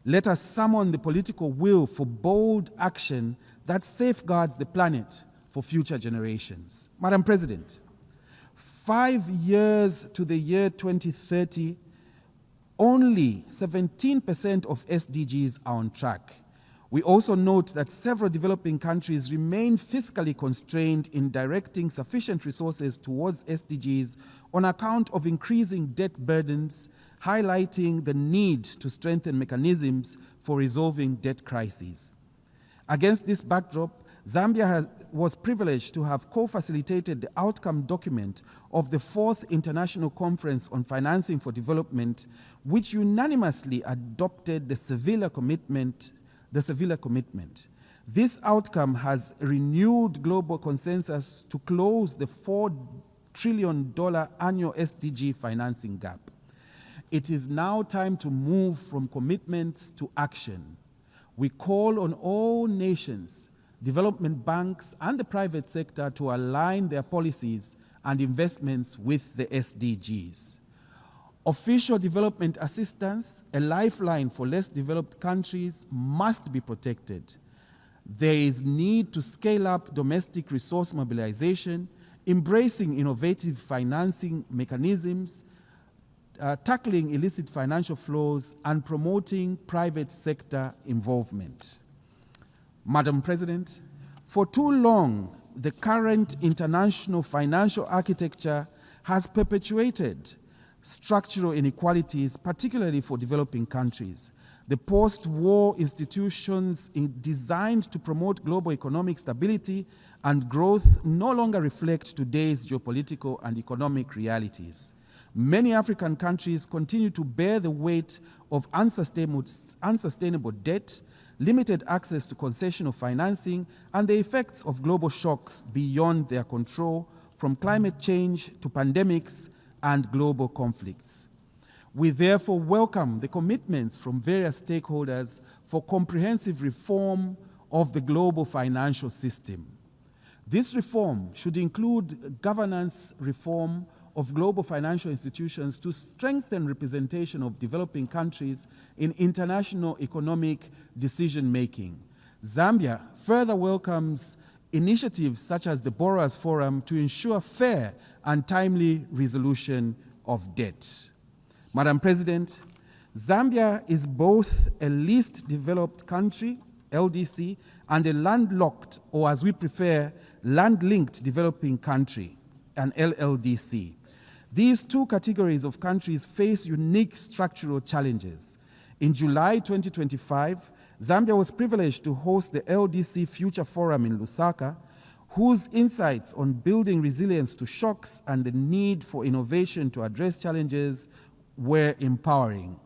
Let us summon the political will for bold action that safeguards the planet for future generations. Madam President, 5 years to the year 2030, only 17% of SDGs are on track. We also note that several developing countries remain fiscally constrained in directing sufficient resources towards SDGs on account of increasing debt burdens, highlighting the need to strengthen mechanisms for resolving debt crises. Against this backdrop, Zambia was privileged to have co-facilitated the outcome document of the 4th International Conference on Financing for Development, which unanimously adopted the Sevilla Commitment. This outcome has renewed global consensus to close the $4 trillion annual SDG financing gap. It is now time to move from commitments to action. We call on all nations, development banks, and the private sector to align their policies and investments with the SDGs. Official development assistance, a lifeline for less developed countries, must be protected. There is need to scale up domestic resource mobilization, embracing innovative financing mechanisms, tackling illicit financial flows, and promoting private sector involvement. Madam President, for too long, the current international financial architecture has perpetuated structural inequalities, particularly for developing countries. The post-war institutions designed to promote global economic stability and growth no longer reflect today's geopolitical and economic realities. Many African countries continue to bear the weight of unsustainable debt, limited access to concessional financing, and the effects of global shocks beyond their control, from climate change to pandemics and global conflicts. We therefore welcome the commitments from various stakeholders for comprehensive reform of the global financial system. This reform should include governance reform of global financial institutions to strengthen representation of developing countries in international economic decision-making. Zambia further welcomes initiatives such as the Borrowers Forum to ensure fair and timely resolution of debt. Madam President, Zambia is both a least developed country, LDC, and a landlocked, or as we prefer, land-linked developing country, an LLDC. These two categories of countries face unique structural challenges. In July 2025, Zambia was privileged to host the LDC Future Forum in Lusaka, whose insights on building resilience to shocks and the need for innovation to address challenges were empowering.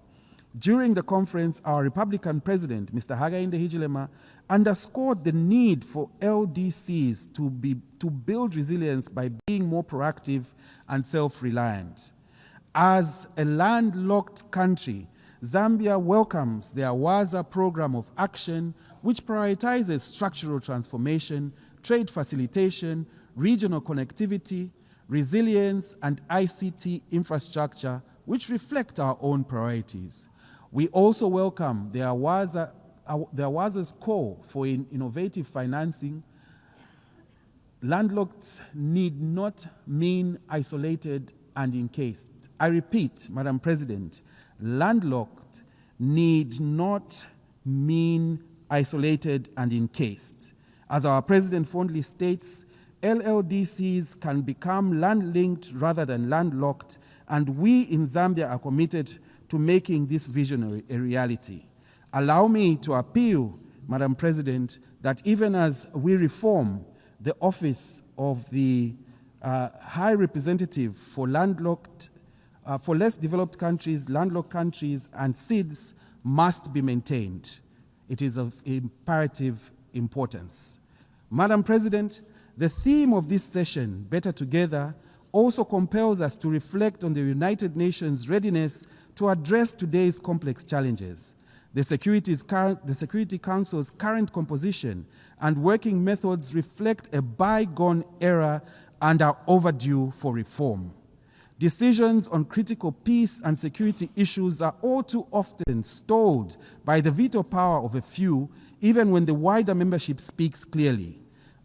During the conference, our Republican President, Mr. Hakainde Hichilema, underscored the need for LDCs to build resilience by being more proactive and self-reliant. As a landlocked country, Zambia welcomes the Awaza Program of Action, which prioritizes structural transformation, trade facilitation, regional connectivity, resilience, and ICT infrastructure, which reflect our own priorities. We also welcome the Awaza's call for innovative financing. Landlocked need not mean isolated and encased. I repeat, Madam President, landlocked need not mean isolated and encased. As our President fondly states, LLDCs can become land-linked rather than landlocked, and we in Zambia are committed to making this vision a reality. Allow me to appeal, Madam President, that even as we reform the office of the High Representative for landlocked, for less developed countries, landlocked countries, and SIDS must be maintained. It is of imperative importance. Madam President, the theme of this session, Better Together, also compels us to reflect on the United Nations' readiness to address today's complex challenges. The Security Council's current composition and working methods reflect a bygone era and are overdue for reform. Decisions on critical peace and security issues are all too often stalled by the veto power of a few, even when the wider membership speaks clearly.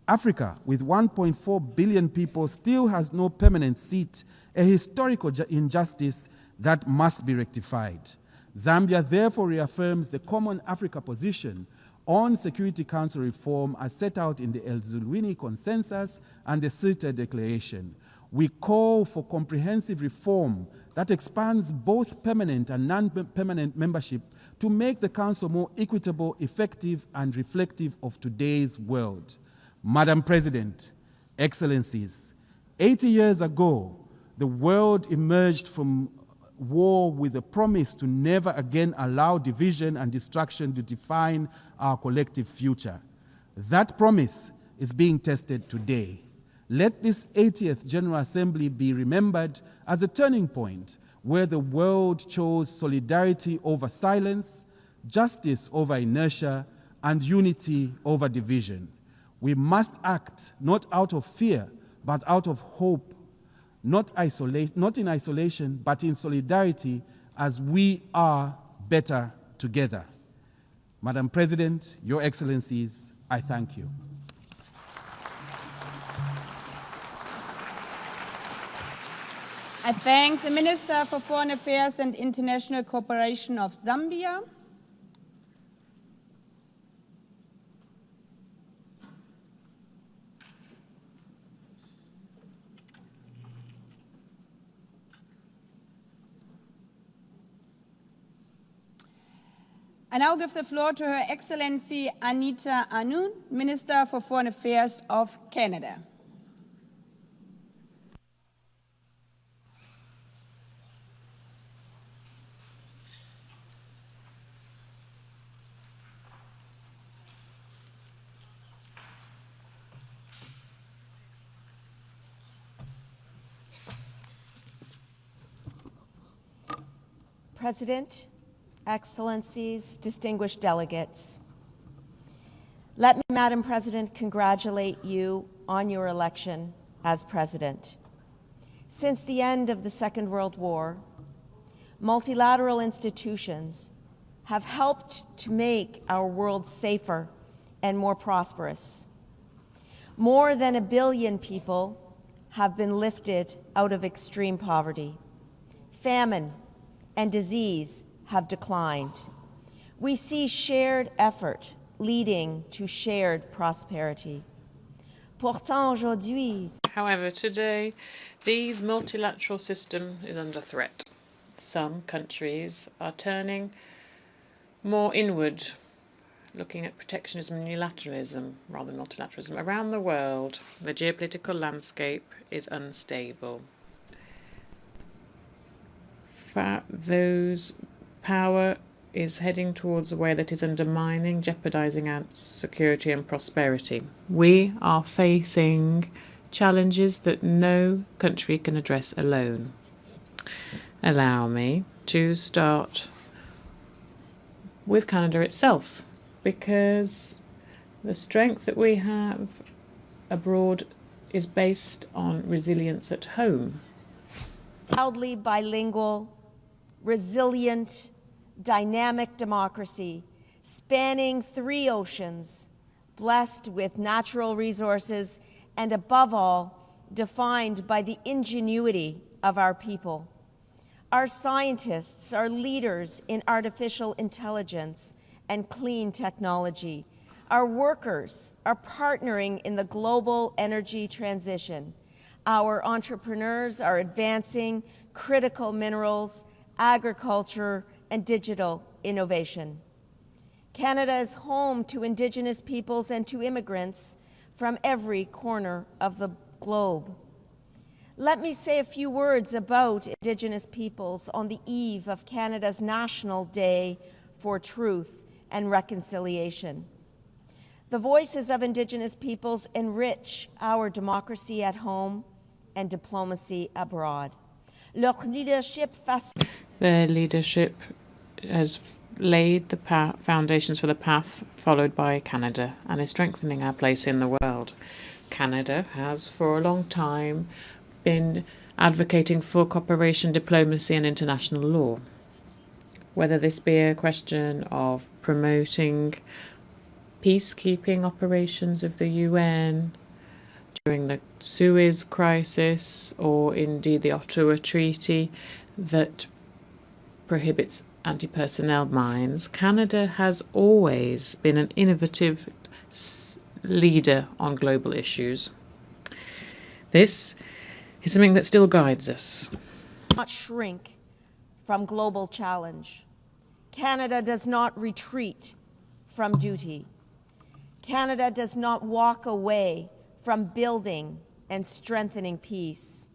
Africa, with 1.4 billion people, still has no permanent seat, a historical injustice that must be rectified. Zambia therefore reaffirms the Common Africa position on Security Council reform as set out in the El Zulwini Consensus and the Sirte Declaration. We call for comprehensive reform that expands both permanent and non-permanent membership to make the Council more equitable, effective, and reflective of today's world. Madam President, Excellencies, 80 years ago, the world emerged from war with a promise to never again allow division and destruction to define our collective future. That promise is being tested today. Let this 80th General Assembly be remembered as a turning point where the world chose solidarity over silence, justice over inertia, and unity over division. We must act not out of fear, but out of hope, not in isolation, but in solidarity, as we are better together. Madam President, Your Excellencies, I thank you. I thank the Minister for Foreign Affairs and International Cooperation of Zambia. I now give the floor to Her Excellency Anita Anund, Minister for Foreign Affairs of Canada. President, Excellencies, distinguished delegates, let me, Madam President, congratulate you on your election as President. Since the end of the Second World War, multilateral institutions have helped to make our world safer and more prosperous. More than 1 billion people have been lifted out of extreme poverty. Famine and disease have declined. We see shared effort leading to shared prosperity. Pourtant, aujourd'hui, however, today, this multilateral system is under threat. Some countries are turning more inward, looking at protectionism and unilateralism rather than multilateralism. Around the world, the geopolitical landscape is unstable. Those power is heading towards a way that is undermining, jeopardizing our security and prosperity. We are facing challenges that no country can address alone. Allow me to start with Canada itself, because the strength that we have abroad is based on resilience at home. Proudly bilingual, resilient, dynamic democracy spanning 3 oceans, blessed with natural resources, and above all, defined by the ingenuity of our people. Our scientists are leaders in artificial intelligence and clean technology. Our workers are partnering in the global energy transition. Our entrepreneurs are advancing critical minerals, agriculture, and digital innovation. Canada is home to Indigenous peoples and to immigrants from every corner of the globe. Let me say a few words about Indigenous peoples on the eve of Canada's National Day for Truth and Reconciliation. The voices of Indigenous peoples enrich our democracy at home and diplomacy abroad. Their leadership has laid the foundations for the path followed by Canada and is strengthening our place in the world. Canada has for a long time been advocating for cooperation, diplomacy and international law. Whether this be a question of promoting peacekeeping operations of the UN during the Suez crisis, or indeed the Ottawa Treaty that prohibits anti-personnel mines, Canada has always been an innovative leader on global issues. This is something that still guides us. Not shrink from global challenge. Canada does not retreat from duty. Canada does not walk away from building and strengthening peace.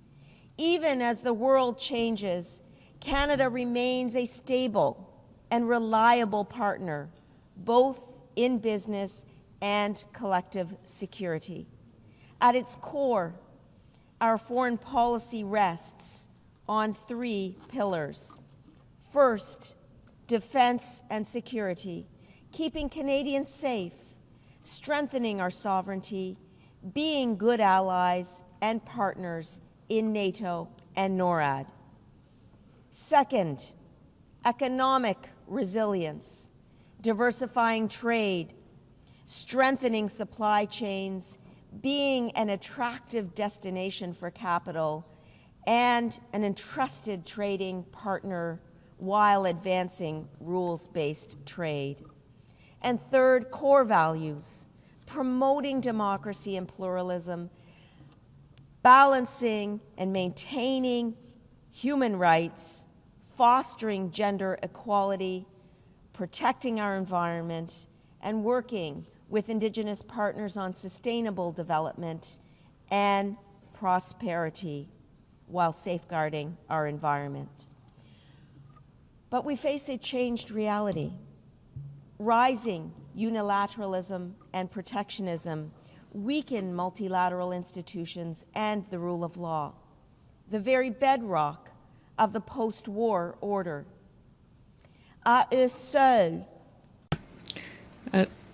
Even as the world changes, Canada remains a stable and reliable partner, both in business and collective security. At its core, our foreign policy rests on three pillars. First, defense and security, keeping Canadians safe, strengthening our sovereignty, being good allies and partners in NATO and NORAD. Second, economic resilience, diversifying trade, strengthening supply chains, being an attractive destination for capital, and an entrusted trading partner while advancing rules-based trade. And third, core values, promoting democracy and pluralism, balancing and maintaining human rights, fostering gender equality, protecting our environment, and working with Indigenous partners on sustainable development and prosperity while safeguarding our environment. But we face a changed reality. Rising unilateralism and protectionism weaken multilateral institutions and the rule of law, the very bedrock of the post-war order. À eux seuls.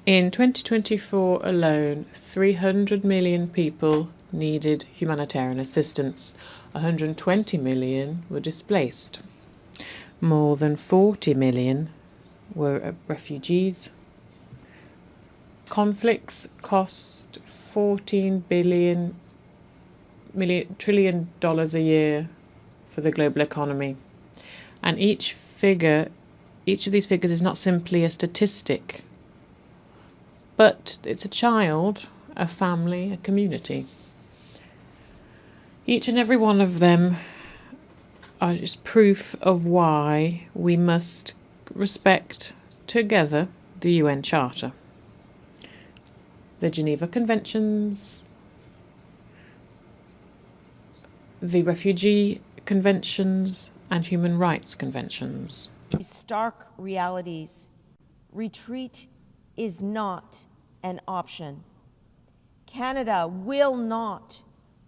In 2024 alone, 300 million people needed humanitarian assistance. 120 million were displaced. More than 40 million were refugees. Conflicts cost $14 trillion a year for the global economy. And each of these figures is not simply a statistic, but it's a child, a family, a community. Each and every one of them are just proof of why we must respect together the UN Charter, the Geneva Conventions, the Refugee Conventions, and Human Rights Conventions. Stark realities. Retreat is not an option. Canada will not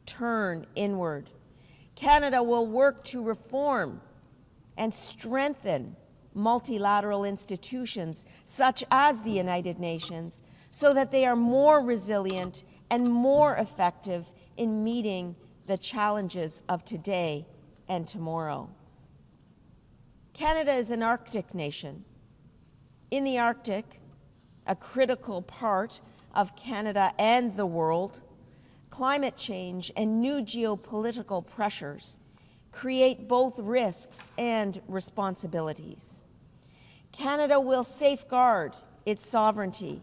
turn inward. Canada will work to reform and strengthen multilateral institutions such as the United Nations so that they are more resilient and more effective in meeting the challenges of today and tomorrow. Canada is an Arctic nation. In the Arctic, a critical part of Canada and the world, climate change and new geopolitical pressures create both risks and responsibilities. Canada will safeguard its sovereignty,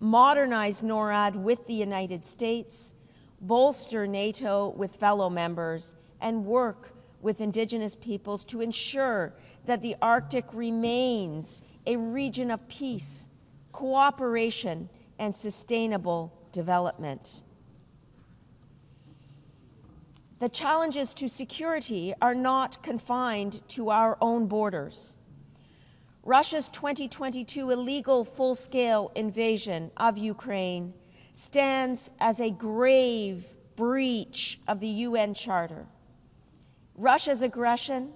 modernize NORAD with the United States, bolster NATO with fellow members, and work with Indigenous peoples to ensure that the Arctic remains a region of peace, cooperation, and sustainable development. The challenges to security are not confined to our own borders. Russia's 2022 illegal full-scale invasion of Ukraine stands as a grave breach of the UN Charter. Russia's aggression,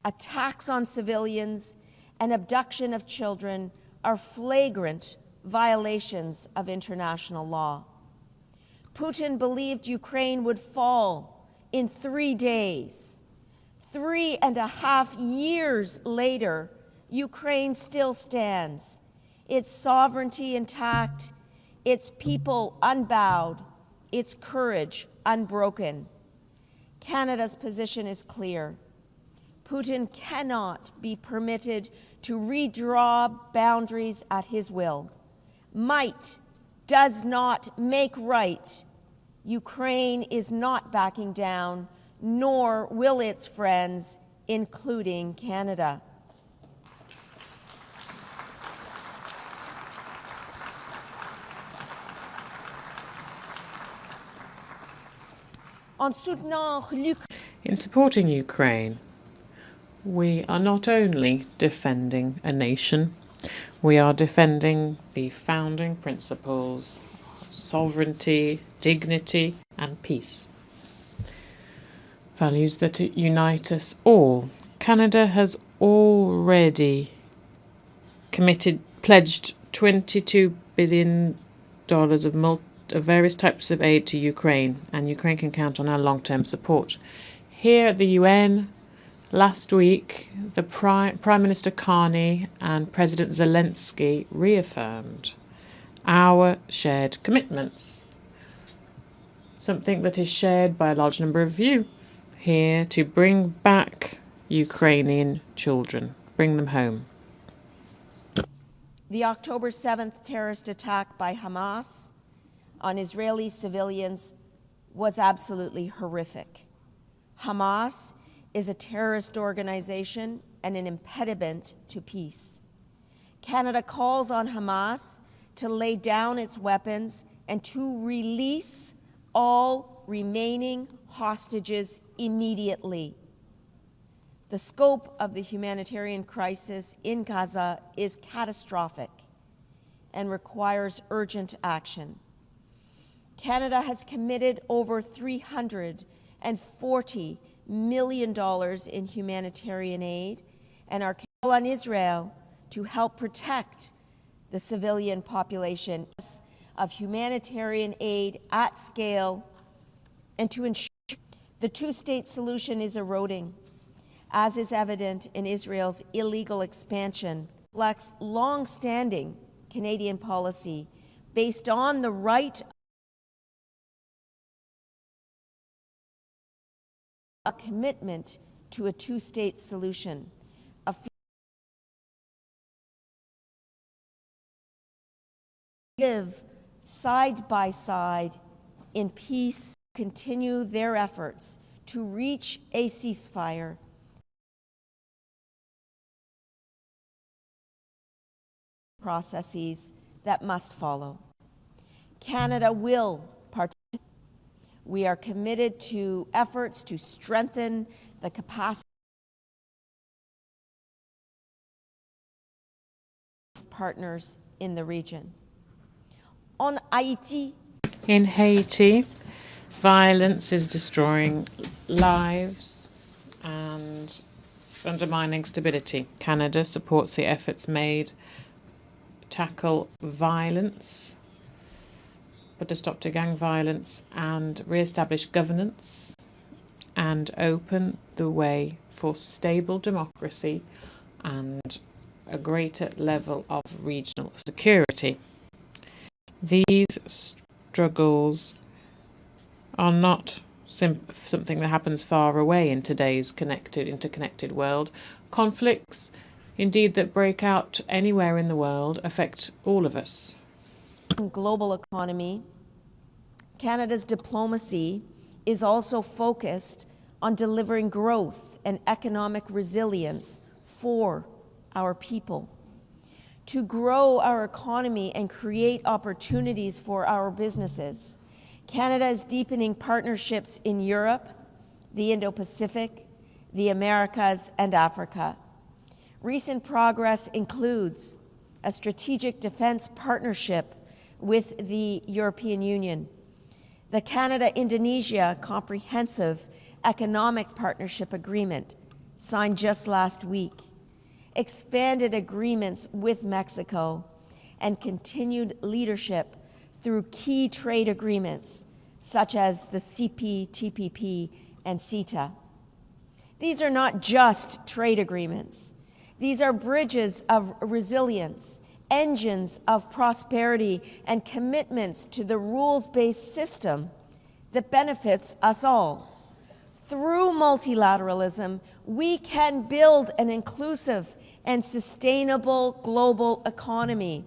attacks on civilians, and abduction of children are flagrant violations of international law. Putin believed Ukraine would fall in 3 days. 3.5 years later, Ukraine still stands, its sovereignty intact, its people unbowed, its courage unbroken. Canada's position is clear. Putin cannot be permitted to redraw boundaries at his will. Might does not make right. Ukraine is not backing down, nor will its friends, including Canada. In supporting Ukraine, we are not only defending a nation, we are defending the founding principles of sovereignty, dignity, and peace. Values that unite us all. Canada has already pledged $22 billion of various types of aid to Ukraine, and Ukraine can count on our long-term support. Here at the UN, last week, the Prime Minister Carney and President Zelensky reaffirmed our shared commitments, something that is shared by a large number of you here, to bring back Ukrainian children, bring them home. The October 7th terrorist attack by Hamas on Israeli civilians was absolutely horrific. Hamas is a terrorist organization and an impediment to peace. Canada calls on Hamas to lay down its weapons and to release all remaining hostages immediately. The scope of the humanitarian crisis in Gaza is catastrophic and requires urgent action. Canada has committed over $340 million in humanitarian aid, and our call on Israel to help protect the civilian population of humanitarian aid at scale, and to ensure the two-state solution is eroding, as is evident in Israel's illegal expansion, reflects long-standing Canadian policy based on the right a commitment to a two-state solution, live side by side in peace, continue their efforts to reach a ceasefire processes that must follow. Canada will participate. We are committed to efforts to strengthen the capacity of partners in the region. On Haiti, in Haiti, violence is destroying lives and undermining stability. Canada supports the efforts made to tackle violence, put a stop to gang violence, and re-establish governance and open the way for stable democracy and a greater level of regional security. These struggles are not something that happens far away in today's interconnected world. Conflicts, indeed, that break out anywhere in the world affect all of us. Global economy, Canada's diplomacy is also focused on delivering growth and economic resilience for our people. To grow our economy and create opportunities for our businesses, Canada is deepening partnerships in Europe, the Indo-Pacific, the Americas, and Africa. Recent progress includes a strategic defense partnership with the European Union, the Canada-Indonesia Comprehensive Economic Partnership Agreement, signed just last week, expanded agreements with Mexico, and continued leadership through key trade agreements such as the CPTPP and CETA. These are not just trade agreements. These are bridges of resilience, engines of prosperity, and commitments to the rules-based system that benefits us all. Through multilateralism, we can build an inclusive and sustainable global economy.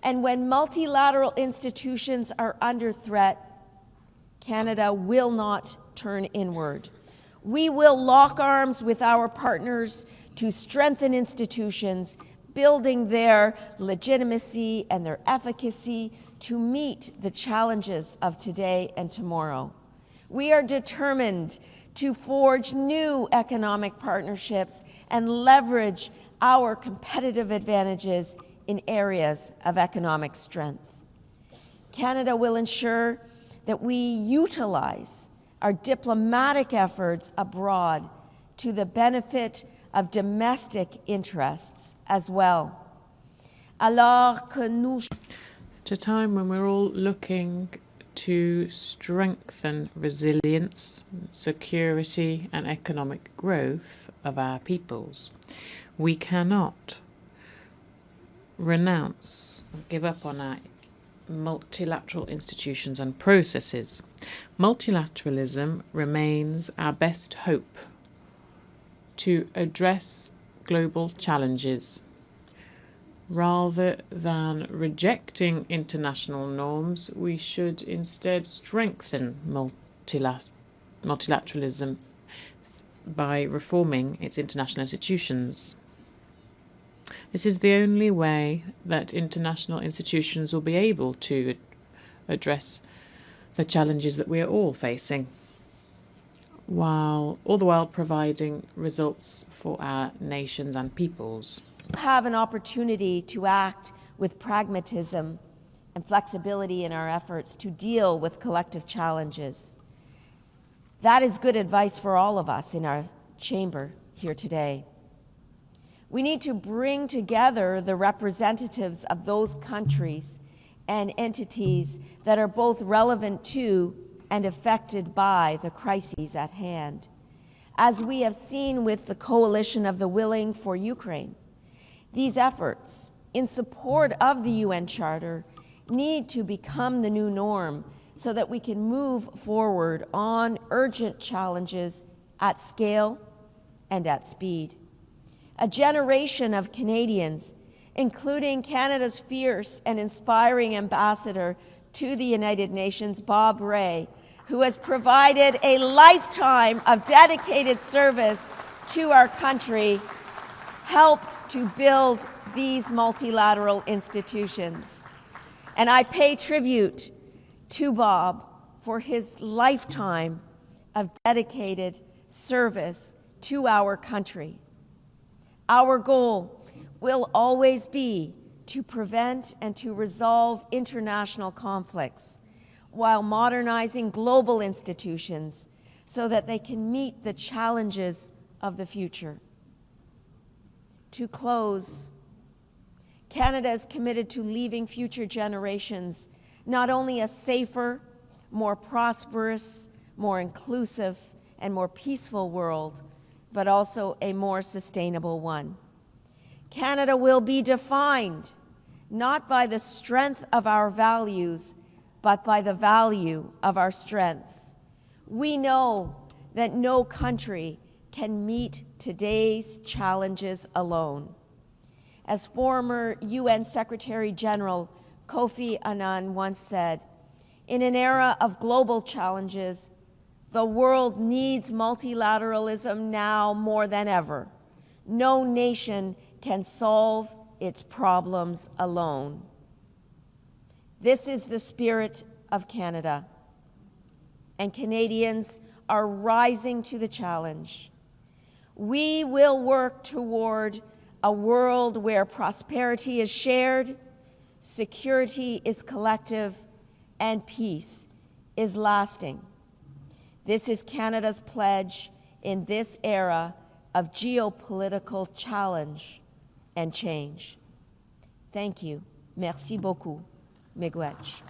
And when multilateral institutions are under threat, Canada will not turn inward. We will lock arms with our partners to strengthen institutions, building their legitimacy and their efficacy to meet the challenges of today and tomorrow. We are determined to forge new economic partnerships and leverage our competitive advantages in areas of economic strength. Canada will ensure that we utilize our diplomatic efforts abroad to the benefit of domestic interests as well. Alors que nous... At a time when we're all looking to strengthen resilience, security and economic growth of our peoples, we cannot renounce or give up on our multilateral institutions and processes. Multilateralism remains our best hope to address global challenges. Rather than rejecting international norms, we should instead strengthen multilateralism by reforming its international institutions. This is the only way that international institutions will be able to address the challenges that we are all facing, while all the while providing results for our nations and peoples. Have an opportunity to act with pragmatism and flexibility in our efforts to deal with collective challenges. That is good advice for all of us in our chamber here today. We need to bring together the representatives of those countries and entities that are both relevant to and affected by the crises at hand. As we have seen with the Coalition of the Willing for Ukraine, these efforts in support of the UN Charter need to become the new norm so that we can move forward on urgent challenges at scale and at speed. A generation of Canadians, including Canada's fierce and inspiring ambassador to the United Nations, Bob Rae, who has provided a lifetime of dedicated service to our country, helped to build these multilateral institutions. And I pay tribute to Bob for his lifetime of dedicated service to our country. Our goal will always be to prevent and to resolve international conflicts while modernizing global institutions so that they can meet the challenges of the future. To close, Canada is committed to leaving future generations not only a safer, more prosperous, more inclusive, and more peaceful world, but also a more sustainable one. Canada will be defined not by the strength of our values, but by the value of our strength. We know that no country can meet today's challenges alone. As former UN Secretary General Kofi Annan once said, in an era of global challenges, the world needs multilateralism now more than ever. No nation can solve its problems alone. This is the spirit of Canada, and Canadians are rising to the challenge. We will work toward a world where prosperity is shared, security is collective, and peace is lasting. This is Canada's pledge in this era of geopolitical challenge and change. Thank you. Merci beaucoup. Miigwech.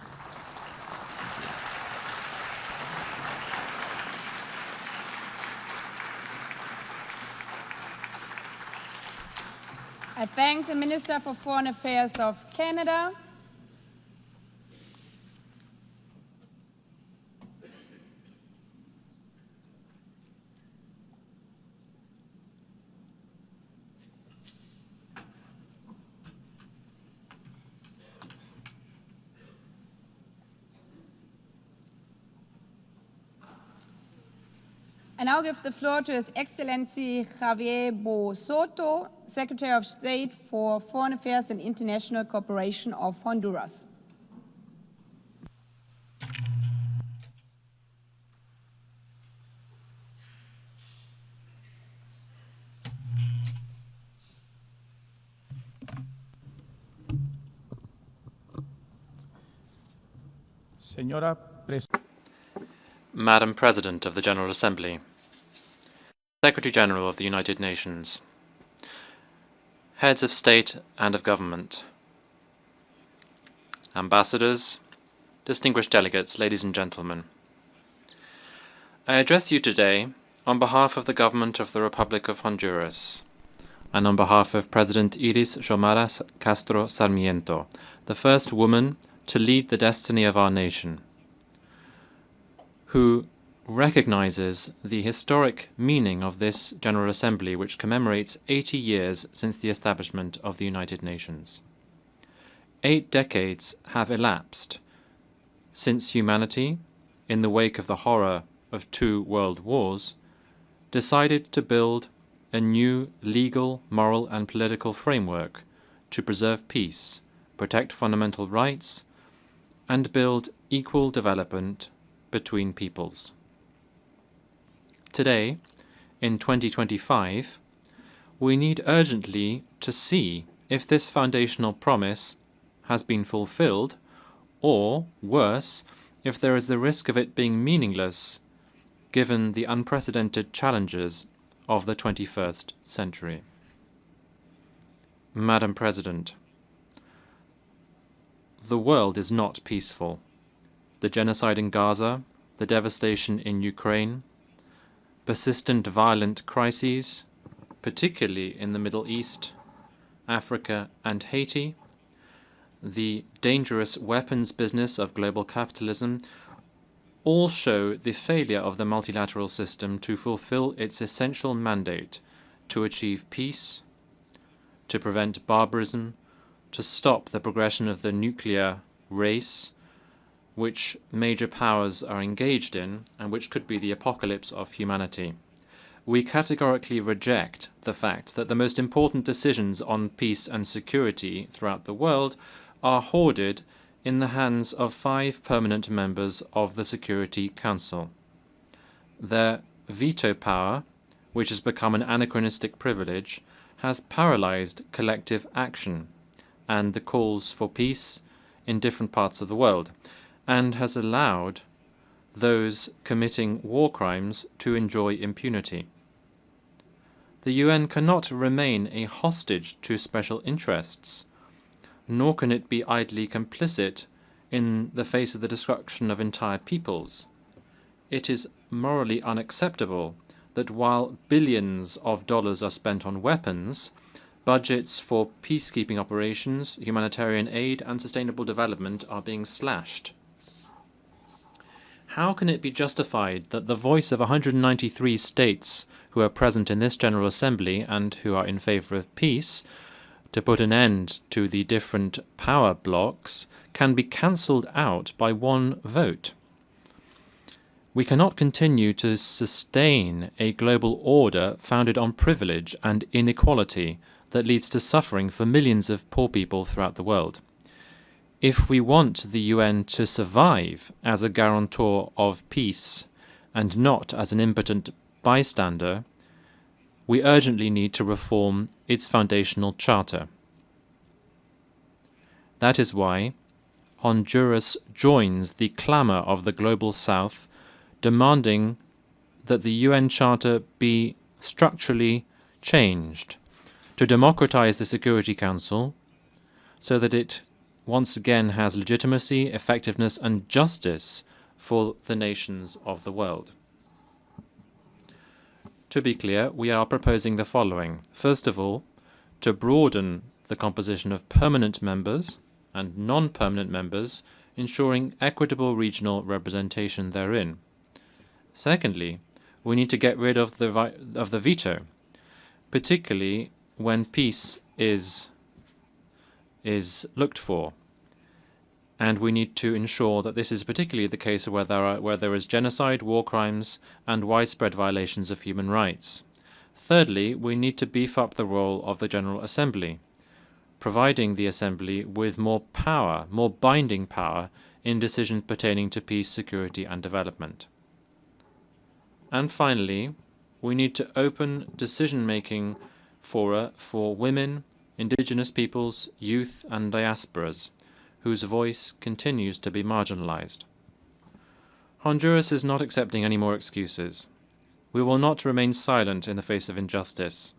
I thank the Minister for Foreign Affairs of Canada. I now give the floor to His Excellency Javier Bosoto, Secretary of State for Foreign Affairs and International Cooperation of Honduras. Madam President of the General Assembly, Secretary General of the United Nations, Heads of State and of Government, Ambassadors, distinguished delegates, ladies and gentlemen. I address you today on behalf of the Government of the Republic of Honduras and on behalf of President Iris Xiomara Castro Sarmiento, the first woman to lead the destiny of our nation, who recognizes the historic meaning of this General Assembly, which commemorates 80 years since the establishment of the United Nations. 8 decades have elapsed since humanity, in the wake of the horror of 2 world wars, decided to build a new legal, moral and political framework to preserve peace, protect fundamental rights, and build equal development between peoples. Today, in 2025, we need urgently to see if this foundational promise has been fulfilled, or, worse, if there is the risk of it being meaningless, given the unprecedented challenges of the 21st century. Madam President, the world is not peaceful. The genocide in Gaza, the devastation in Ukraine, persistent violent crises, particularly in the Middle East, Africa and Haiti, the dangerous weapons business of global capitalism, all show the failure of the multilateral system to fulfill its essential mandate to achieve peace, to prevent barbarism, to stop the progression of the nuclear race, which major powers are engaged in and which could be the apocalypse of humanity. We categorically reject the fact that the most important decisions on peace and security throughout the world are hoarded in the hands of 5 permanent members of the Security Council. Their veto power, which has become an anachronistic privilege, has paralyzed collective action and the calls for peace in different parts of the world, and has allowed those committing war crimes to enjoy impunity. The UN cannot remain a hostage to special interests, nor can it be idly complicit in the face of the destruction of entire peoples. It is morally unacceptable that while billions of dollars are spent on weapons, budgets for peacekeeping operations, humanitarian aid, and sustainable development are being slashed. How can it be justified that the voice of 193 states who are present in this General Assembly and who are in favor of peace, to put an end to the different power blocks, can be cancelled out by one vote? We cannot continue to sustain a global order founded on privilege and inequality that leads to suffering for millions of poor people throughout the world. If we want the UN to survive as a guarantor of peace and not as an impotent bystander, we urgently need to reform its foundational charter. That is why Honduras joins the clamor of the Global South, demanding that the UN Charter be structurally changed to democratize the Security Council so that it once again has legitimacy, effectiveness, and justice for the nations of the world. To be clear, we are proposing the following. First of all, to broaden the composition of permanent members and non-permanent members, ensuring equitable regional representation therein. Secondly, we need to get rid of the veto, particularly when peace is looked for. and we need to ensure that this is particularly the case where there is genocide, war crimes, and widespread violations of human rights. Thirdly, we need to beef up the role of the General Assembly, providing the Assembly with more power, more binding power, in decisions pertaining to peace, security, and development. And finally, we need to open decision-making fora for women, indigenous peoples, youth, and diasporas, whose voice continues to be marginalized. Honduras is not accepting any more excuses. We will not remain silent in the face of injustice.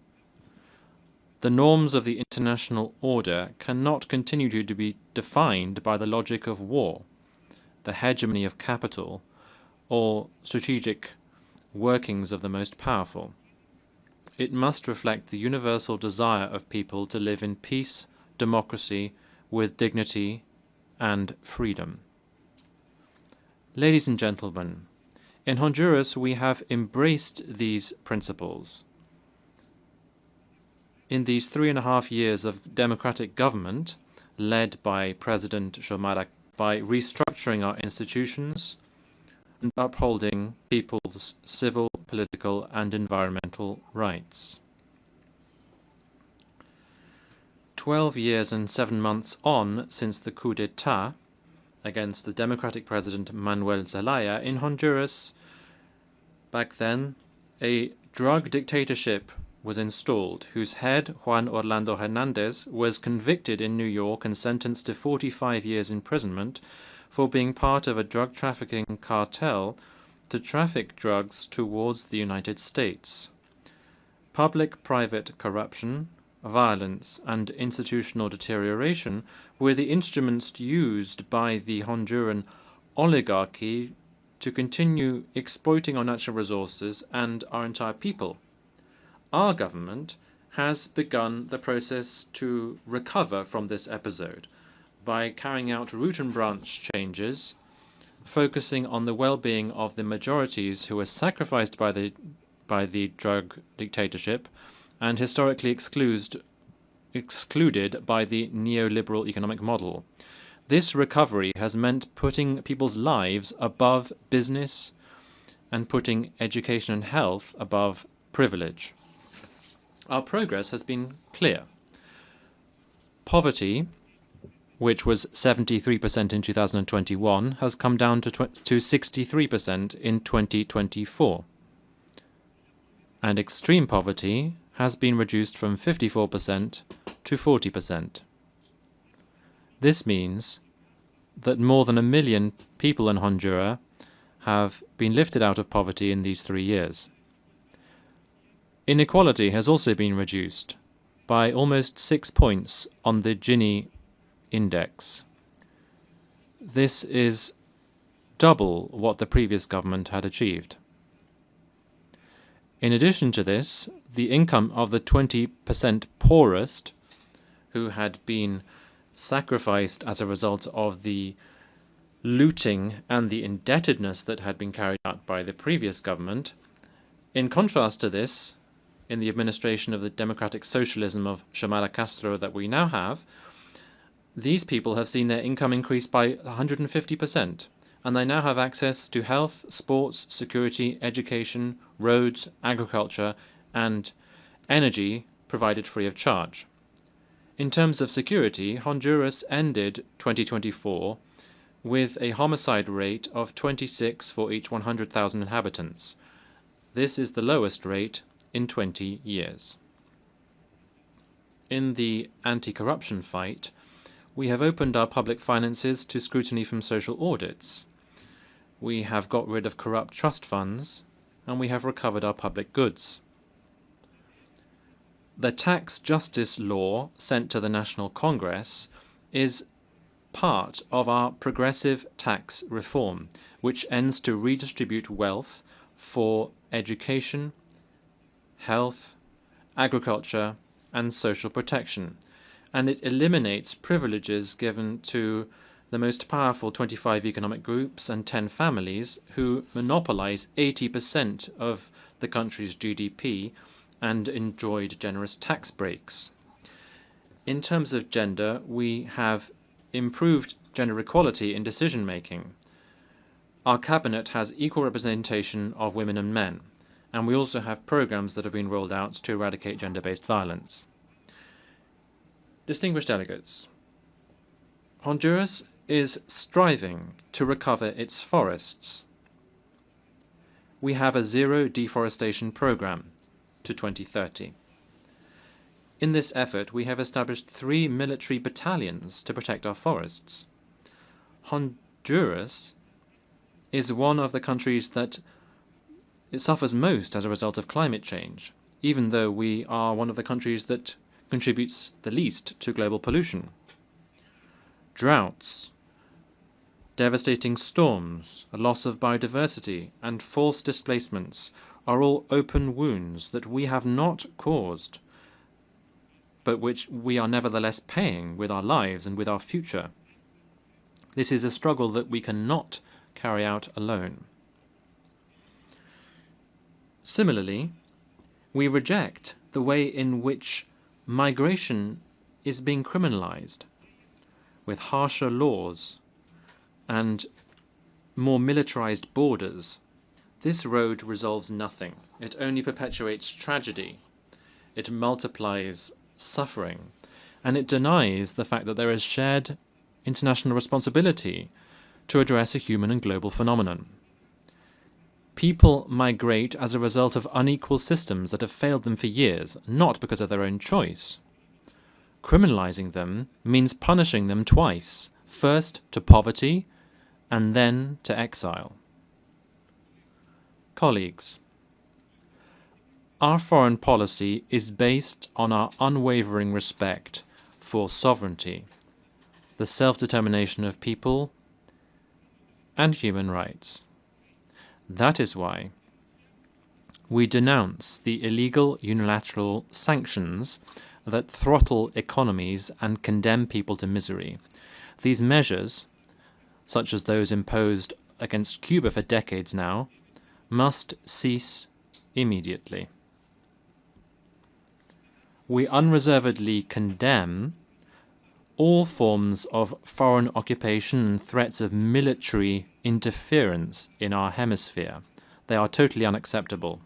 The norms of the international order cannot continue to be defined by the logic of war, the hegemony of capital, or strategic workings of the most powerful. It must reflect the universal desire of people to live in peace, democracy, with dignity and freedom. Ladies and gentlemen, in Honduras we have embraced these principles. In these 3.5 years of democratic government, led by President Xiomara, by restructuring our institutions and upholding people's civil, political, and environmental rights. 12 years and 7 months on since the coup d'etat against the democratic president Manuel Zelaya in Honduras, back then, a drug dictatorship was installed, whose head, Juan Orlando Hernandez, was convicted in New York and sentenced to 45 years imprisonment for being part of a drug trafficking cartel to traffic drugs towards the United States. Public-private corruption, violence, and institutional deterioration were the instruments used by the Honduran oligarchy to continue exploiting our natural resources and our entire people. Our government has begun the process to recover from this episode by carrying out root and branch changes, focusing on the well-being of the majorities who were sacrificed by the drug dictatorship and historically excluded by the neoliberal economic model. This recovery has meant putting people's lives above business and putting education and health above privilege. Our progress has been clear. Poverty, which was 73% in 2021, has come down to 63% in 2024. And extreme poverty has been reduced from 54% to 40%. This means that more than 1 million people in Honduras have been lifted out of poverty in these 3 years. Inequality has also been reduced by almost 6 points on the Gini index. This is double what the previous government had achieved. In addition to this, the income of the 20% poorest, who had been sacrificed as a result of the looting and the indebtedness that had been carried out by the previous government, in contrast to this, in the administration of the democratic socialism of Xiomara Castro that we now have, these people have seen their income increase by 150%, and they now have access to health, sports, security, education, roads, agriculture, and energy provided free of charge. In terms of security, Honduras ended 2024 with a homicide rate of 26 for each 100,000 inhabitants. This is the lowest rate in 20 years. In the anti-corruption fight, we have opened our public finances to scrutiny from social audits. We have got rid of corrupt trust funds, and we have recovered our public goods. The tax justice law sent to the National Congress is part of our progressive tax reform, which aims to redistribute wealth for education, health, agriculture, and social protection, and it eliminates privileges given to the most powerful 25 economic groups and 10 families who monopolize 80% of the country's GDP and enjoyed generous tax breaks. In terms of gender, we have improved gender equality in decision-making. Our cabinet has equal representation of women and men, and we also have programs that have been rolled out to eradicate gender-based violence. Distinguished delegates, Honduras is striving to recover its forests. We have a zero deforestation program to 2030. In this effort, we have established 3 military battalions to protect our forests. Honduras is one of the countries that it suffers most as a result of climate change, even though we are one of the countries that contributes the least to global pollution. Droughts, devastating storms, a loss of biodiversity, and forced displacements are all open wounds that we have not caused, but which we are nevertheless paying with our lives and with our future. This is a struggle that we cannot carry out alone. Similarly, we reject the way in which migration is being criminalized, with harsher laws and more militarized borders. This road resolves nothing. It only perpetuates tragedy. It multiplies suffering, and it denies the fact that there is shared international responsibility to address a human and global phenomenon. People migrate as a result of unequal systems that have failed them for years, not because of their own choice. Criminalizing them means punishing them twice, first to poverty and then to exile. Colleagues, our foreign policy is based on our unwavering respect for sovereignty, the self-determination of people, and human rights. That is why we denounce the illegal unilateral sanctions that throttle economies and condemn people to misery. These measures, such as those imposed against Cuba for decades now, must cease immediately. We unreservedly condemn all forms of foreign occupation and threats of military interference in our hemisphere. They are totally unacceptable.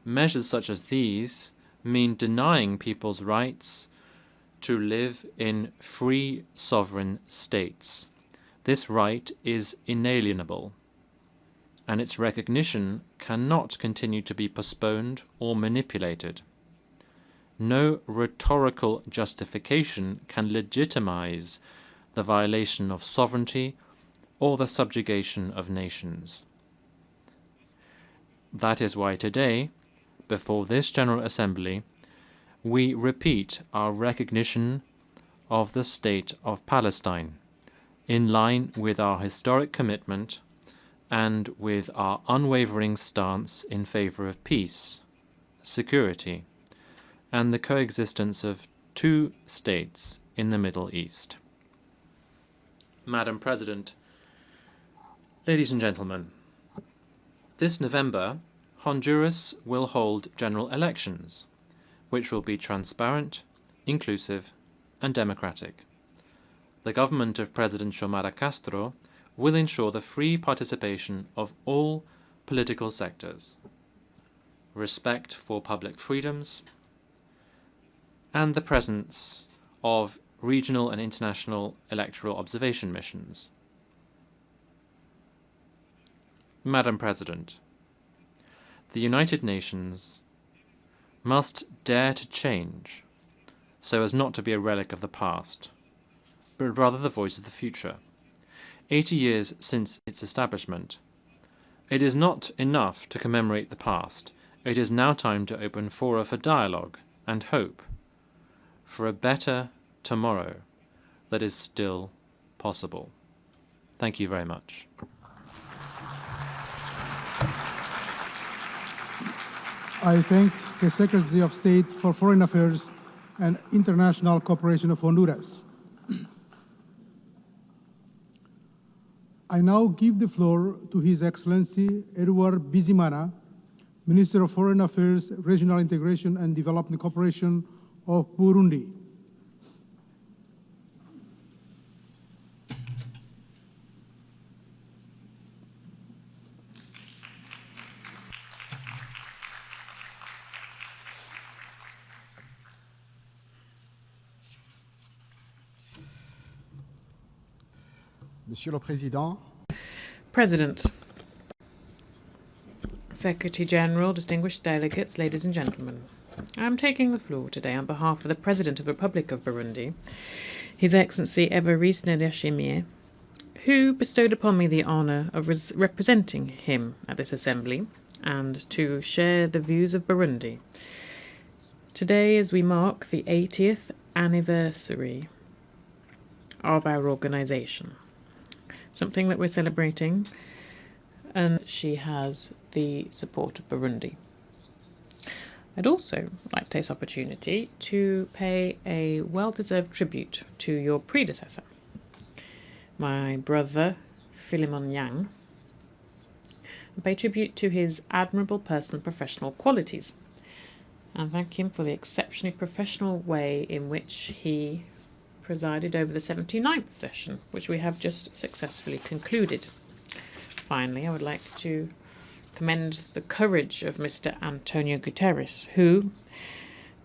Measures such as these mean denying people's rights to live in free sovereign states. This right is inalienable, and its recognition cannot continue to be postponed or manipulated. No rhetorical justification can legitimize the violation of sovereignty or the subjugation of nations. That is why today, before this General Assembly, we repeat our recognition of the State of Palestine, in line with our historic commitment and with our unwavering stance in favor of peace, security, and the coexistence of 2 states in the Middle East. Madam President, ladies and gentlemen, this November, Honduras will hold general elections, which will be transparent, inclusive, and democratic. The government of President Xiomara Castro will ensure the free participation of all political sectors, respect for public freedoms, and the presence of regional and international electoral observation missions. Madam President, the United Nations must dare to change so as not to be a relic of the past, but rather the voice of the future. 80 years since its establishment, it is not enough to commemorate the past. It is now time to open fora for dialogue and hope for a better tomorrow that is still possible. Thank you very much. I thank the Secretary of State for Foreign Affairs and International Cooperation of Honduras. I now give the floor to His Excellency Edouard Bizimana, Minister of Foreign Affairs, Regional Integration and Development Cooperation of Burundi. Monsieur le Président, President, Secretary General, distinguished delegates, ladies and gentlemen. I am taking the floor today on behalf of the President of the Republic of Burundi, His Excellency Evariste Ndayishimiye, who bestowed upon me the honour of representing him at this assembly and to share the views of Burundi. Today, as we mark the 80th anniversary of our organisation, something that we're celebrating, and she has the support of Burundi. I'd also like to take this opportunity to pay a well-deserved tribute to your predecessor, my brother Philemon Yang, and pay tribute to his admirable personal and professional qualities, and thank him for the exceptionally professional way in which he presided over the 79th session, which we have just successfully concluded. Finally, I would like to commend the courage of Mr. Antonio Guterres, who,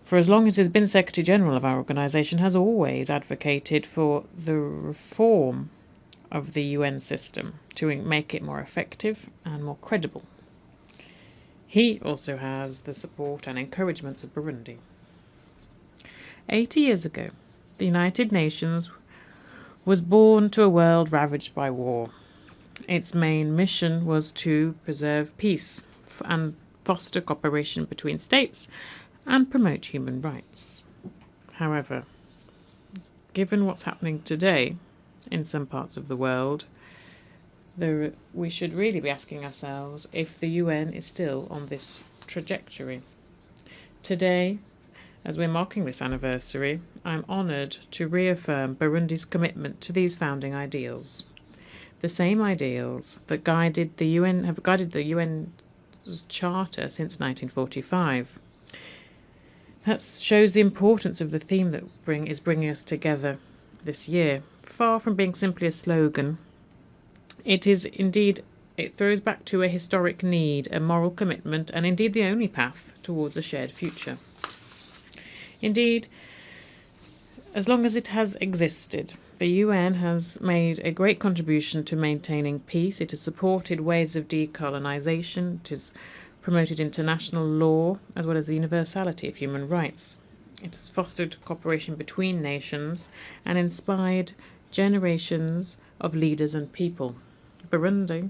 for as long as he has been Secretary General of our organisation, has always advocated for the reform of the UN system to make it more effective and more credible. He also has the support and encouragements of Burundi. 80 years ago, the United Nations was born to a world ravaged by war. Its main mission was to preserve peace and foster cooperation between states and promote human rights. However, given what's happening today in some parts of the world, we should really be asking ourselves if the UN is still on this trajectory. Today, as we're marking this anniversary, I'm honoured to reaffirm Burundi's commitment to these founding ideals. The same ideals that have guided the UN's Charter since 1945. That shows the importance of the theme that is bringing us together this year. Far from being simply a slogan, it throws back to a historic need, a moral commitment, and indeed the only path towards a shared future. Indeed, as long as it has existed, the UN has made a great contribution to maintaining peace. It has supported ways of decolonisation. It has promoted international law, as well as the universality of human rights. It has fostered cooperation between nations and inspired generations of leaders and people. Burundi,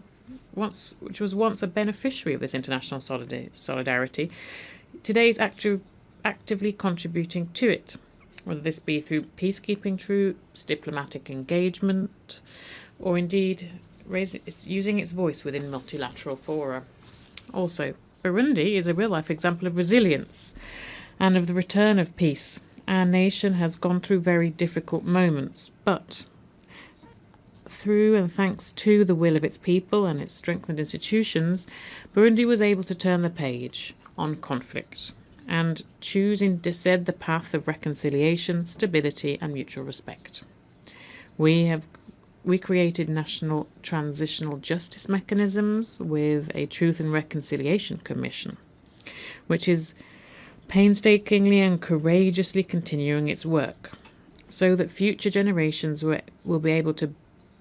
which was once a beneficiary of this international solidarity, today is actively contributing to it, whether this be through peacekeeping troops, diplomatic engagement, or indeed using its voice within multilateral fora. Also, Burundi is a real-life example of resilience and of the return of peace. Our nation has gone through very difficult moments, but through and thanks to the will of its people and its strengthened institutions, Burundi was able to turn the page on conflict and choose instead the path of reconciliation, stability, and mutual respect. We created national transitional justice mechanisms with a Truth and Reconciliation Commission, which is painstakingly and courageously continuing its work, so that future generations will be able to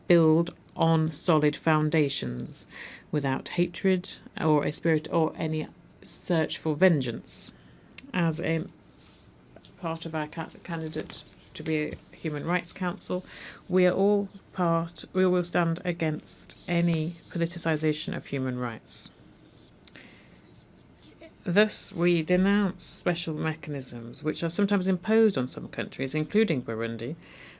build on solid foundations without hatred or a spirit or any search for vengeance. As a part of our candidate to be a Human Rights Council, we will stand against any politicisation of human rights. Thus, we denounce special mechanisms which are sometimes imposed on some countries, including Burundi,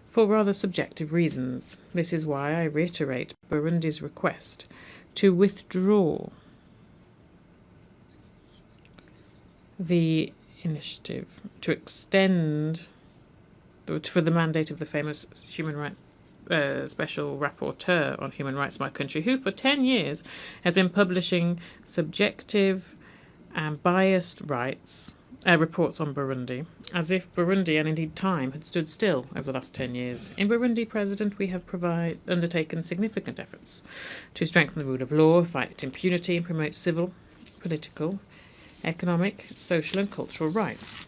for rather subjective reasons. This is why I reiterate Burundi's request to withdraw the initiative to extend for the mandate of the famous human rights special rapporteur on human rights in my country, who for 10 years has been publishing subjective and biased reports on Burundi, as if Burundi and indeed time had stood still over the last 10 years. In Burundi, President, we have undertaken significant efforts to strengthen the rule of law, fight impunity, and promote civil, political, economic, social and cultural rights.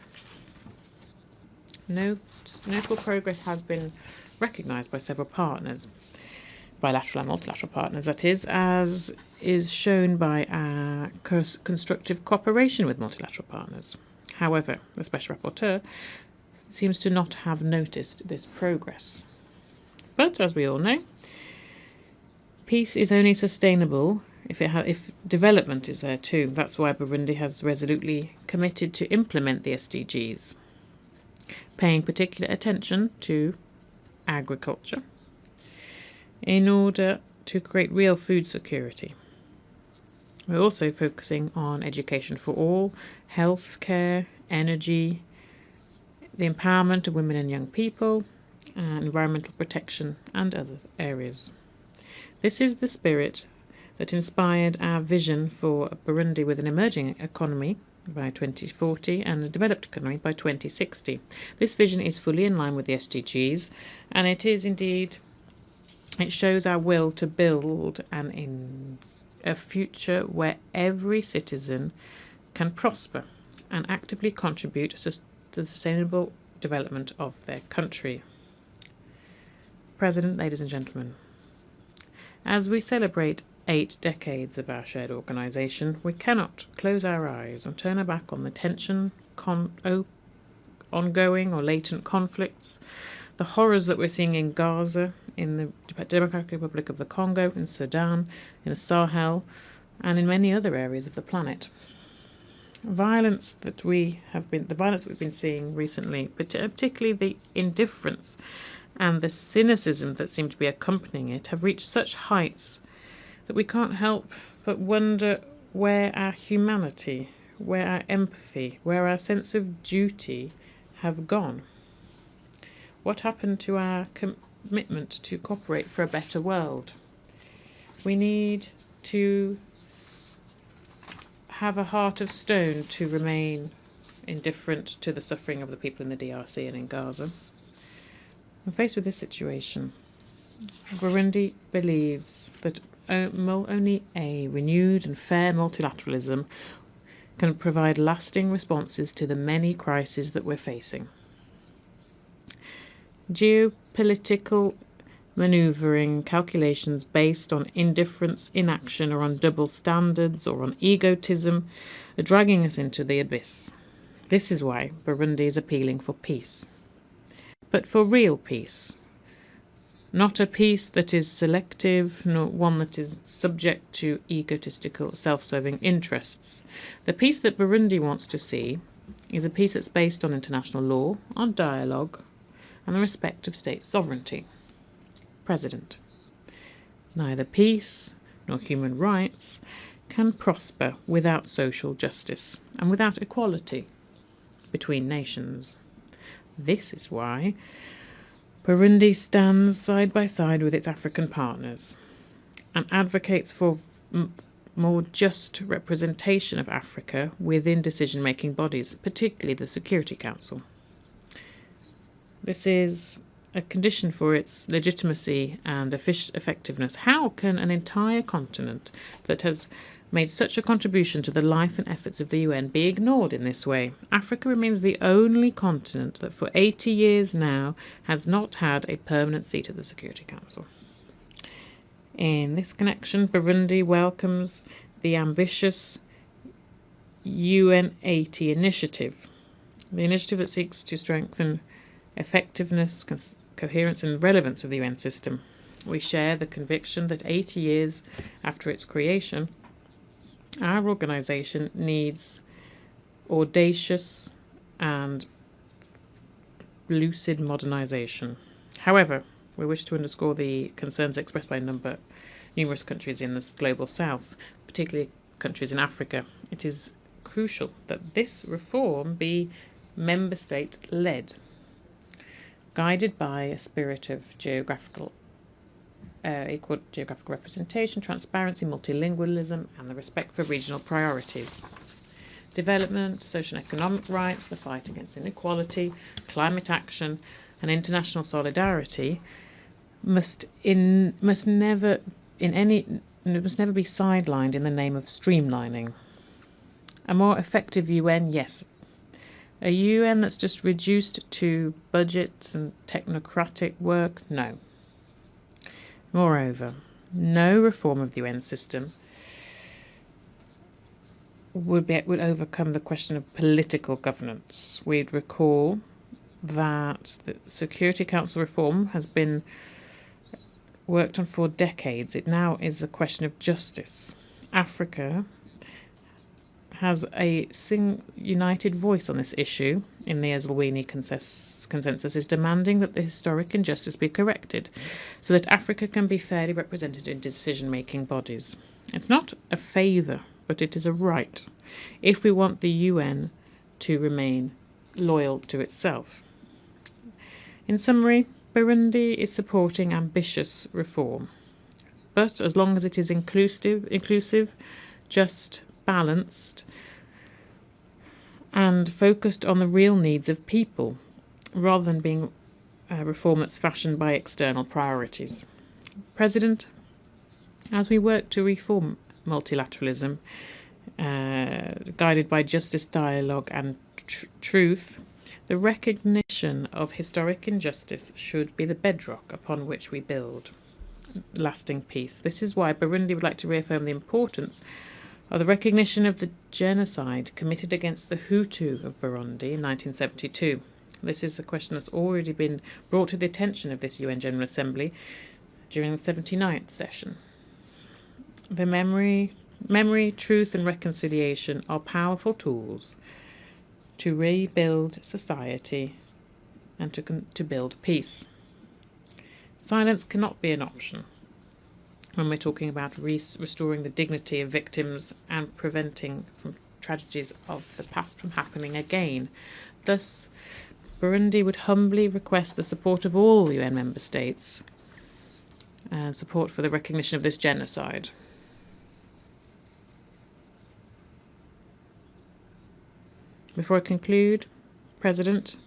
Notable progress has been recognised by several partners. bilateral and multilateral partners, that is, as is shown by our constructive cooperation with multilateral partners. However, the Special Rapporteur seems to not have noticed this progress. But, as we all know, peace is only sustainable if development is there too. That's why Burundi has resolutely committed to implement the SDGs, paying particular attention to agriculture in order to create real food security. We're also focusing on education for all, health care, energy, the empowerment of women and young people, and environmental protection and other areas. This is the spirit that inspired our vision for Burundi with an emerging economy by 2040 and a developed economy by 2060. This vision is fully in line with the SDGs, and it is indeed, it shows our will to build a future where every citizen can prosper and actively contribute to the sustainable development of their country. President, ladies and gentlemen, as we celebrate 8 decades of our shared organisation, we cannot close our eyes and turn our back on the tension, ongoing or latent conflicts, the horrors that we're seeing in Gaza, in the Democratic Republic of the Congo, in Sudan, in the Sahel, and in many other areas of the planet. The violence that we've been seeing recently, particularly the indifference and the cynicism that seem to be accompanying it, have reached such heights that we can't help but wonder where our humanity, where our empathy, where our sense of duty have gone. What happened to our commitment to cooperate for a better world? We need to have a heart of stone to remain indifferent to the suffering of the people in the DRC and in Gaza. When faced with this situation, Burundi believes that only a renewed and fair multilateralism can provide lasting responses to the many crises that we're facing. Geopolitical manoeuvring calculations based on indifference, inaction, or on double standards or on egotism are dragging us into the abyss. This is why Burundi is appealing for peace. But for real peace. Not a peace that is selective, nor one that is subject to egotistical, self-serving interests. The peace that Burundi wants to see is a peace that's based on international law, on dialogue, and the respect of state sovereignty. President, neither peace nor human rights can prosper without social justice and without equality between nations. This is why Burundi stands side by side with its African partners and advocates for more just representation of Africa within decision-making bodies, particularly the Security Council. This is a condition for its legitimacy and effectiveness. How can an entire continent that has made such a contribution to the life and efforts of the UN be ignored in this way? Africa remains the only continent that for 80 years now has not had a permanent seat at the Security Council. In this connection, Burundi welcomes the ambitious UN 80 initiative, the initiative that seeks to strengthen effectiveness, coherence and relevance of the UN system. We share the conviction that 80 years after its creation, our organisation needs audacious and lucid modernisation. However, we wish to underscore the concerns expressed by numerous countries in the global south, particularly countries in Africa. It is crucial that this reform be member state-led, guided by a spirit of equal geographical representation, transparency, multilingualism, and the respect for regional priorities. Development, social and economic rights, the fight against inequality, climate action, and international solidarity must never be sidelined in the name of streamlining. A more effective UN, yes. A UN that's just reduced to budgets and technocratic work, no. Moreover, no reform of the UN system would overcome the question of political governance. We'd recall that the Security Council reform has been worked on for decades. It now is a question of justice. Africa has a united voice on this issue in the Eswatini consensus, is demanding that the historic injustice be corrected so that Africa can be fairly represented in decision-making bodies. It's not a favour, but it is a right, if we want the UN to remain loyal to itself. In summary, Burundi is supporting ambitious reform, but as long as it is inclusive, just, balanced, and focused on the real needs of people, rather than being a reform that's fashioned by external priorities. President, as we work to reform multilateralism, guided by justice, dialogue, and truth, the recognition of historic injustice should be the bedrock upon which we build lasting peace. This is why Burundi would like to reaffirm the importance of the recognition of the genocide committed against the Hutu of Burundi in 1972. This is a question that's already been brought to the attention of this UN General Assembly during the 79th session. The memory, truth, and reconciliation are powerful tools to rebuild society and to build peace. Silence cannot be an option when we're talking about restoring the dignity of victims and preventing from tragedies of the past from happening again. Thus, Burundi would humbly request the support of all UN member states and support for the recognition of this genocide. Before I conclude, President,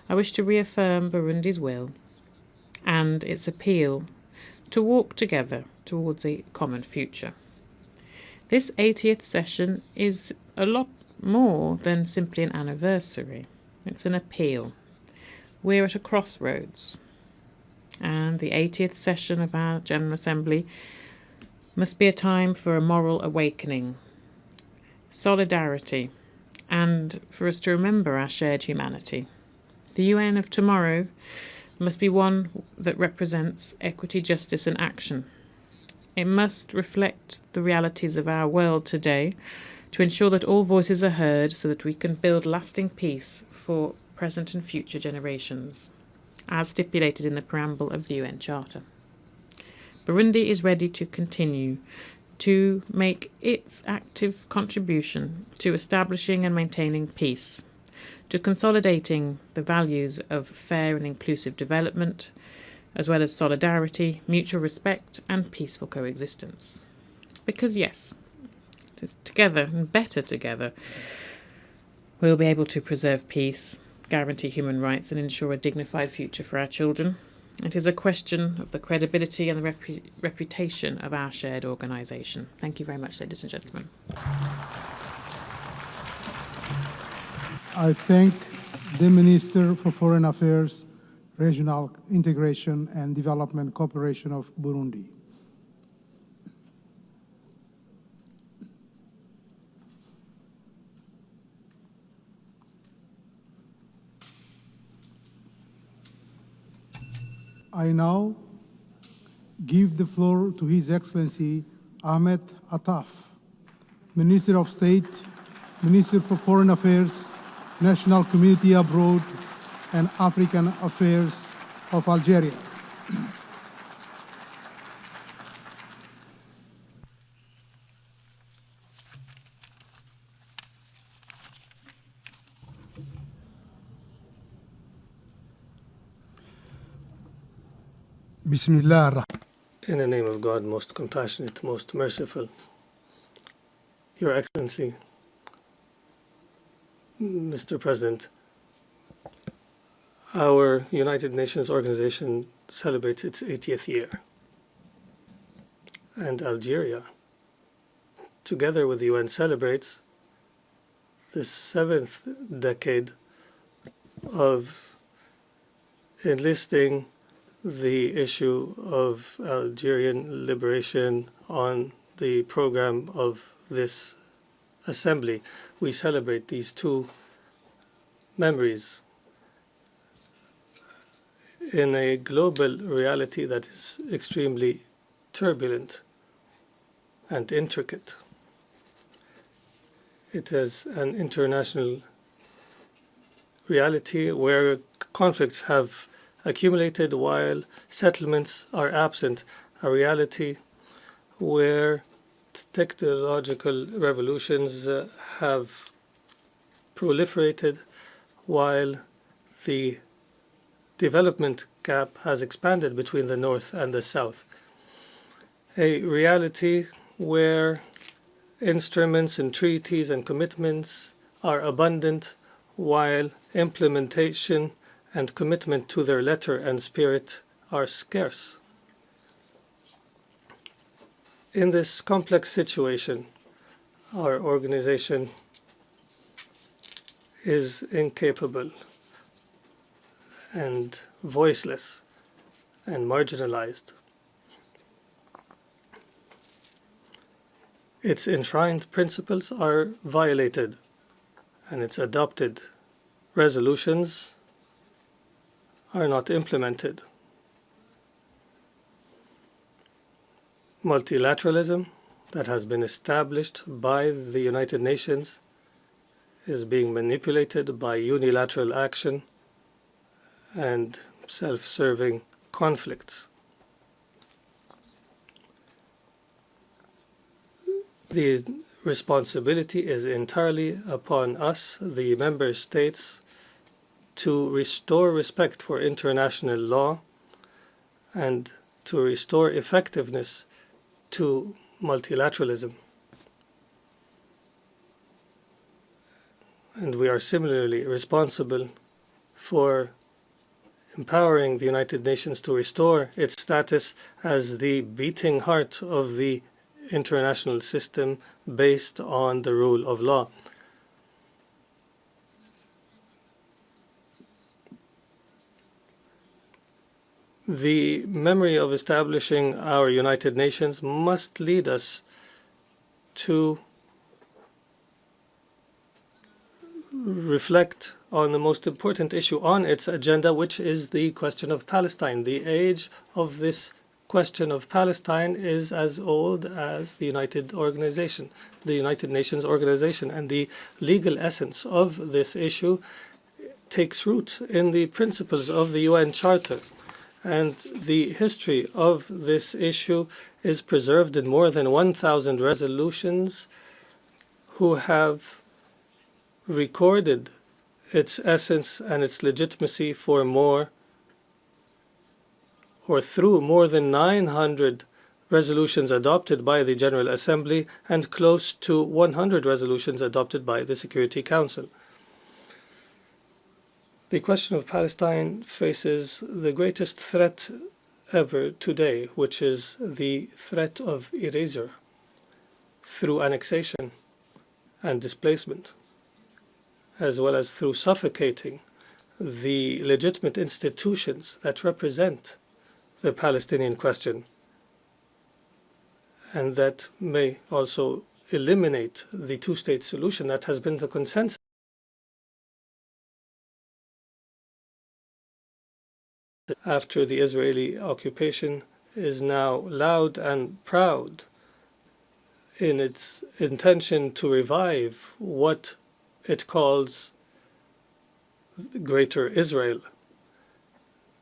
I wish to reaffirm Burundi's will and its appeal to walk together towards a common future. This 80th session is a lot more than simply an anniversary. It's an appeal. We're at a crossroads, and the 80th session of our General Assembly must be a time for a moral awakening, solidarity, and for us to remember our shared humanity. The UN of tomorrow must be one that represents equity, justice, and action. It must reflect the realities of our world today to ensure that all voices are heard so that we can build lasting peace for present and future generations, as stipulated in the preamble of the UN Charter. Burundi is ready to continue to make its active contribution to establishing and maintaining peace, to consolidating the values of fair and inclusive development, as well as solidarity, mutual respect, and peaceful coexistence. Because yes, it is together and better together we'll be able to preserve peace, guarantee human rights, and ensure a dignified future for our children. It is a question of the credibility and the reputation of our shared organisation. Thank you very much, ladies and gentlemen. I thank the Minister for Foreign Affairs, Regional Integration and Development Cooperation of Burundi. I now give the floor to His Excellency Ahmed Attaf, Minister of State, Minister for Foreign Affairs, National Community Abroad, and African Affairs of Algeria. Bismillah. In the name of God, most compassionate, most merciful, Your Excellency, Mr. President, our United Nations organization celebrates its 80th year. And Algeria, together with the UN, celebrates the 7th decade of enlisting the issue of Algerian liberation on the program of this assembly. We celebrate these two memories in a global reality that is extremely turbulent and intricate. It is an international reality where conflicts have accumulated while settlements are absent, a reality where technological revolutions have proliferated while the development gap has expanded between the North and the South. A reality where instruments and treaties and commitments are abundant while implementation and commitment to their letter and spirit are scarce. In this complex situation, our organization is incapable and voiceless and marginalized. Its enshrined principles are violated, and its adopted resolutions are not implemented. Multilateralism that has been established by the United Nations is being manipulated by unilateral action and self-serving conflicts. The responsibility is entirely upon us, the member states, to restore respect for international law and to restore effectiveness to multilateralism. And we are similarly responsible for empowering the United Nations to restore its status as the beating heart of the international system based on the rule of law. The memory of establishing our United Nations must lead us to reflect on the most important issue on its agenda, which is the question of Palestine. The age of this question of Palestine is as old as the United Nations organization, and the legal essence of this issue takes root in the principles of the UN Charter. And the history of this issue is preserved in more than 1,000 resolutions who have recorded its essence and its legitimacy for through more than 900 resolutions adopted by the General Assembly and close to 100 resolutions adopted by the Security Council. The question of Palestine faces the greatest threat ever today, which is the threat of erasure through annexation and displacement, as well as through suffocating the legitimate institutions that represent the Palestinian question, and that may also eliminate the two-state solution that has been the consensus after the Israeli occupation is now loud and proud in its intention to revive what it calls Greater Israel.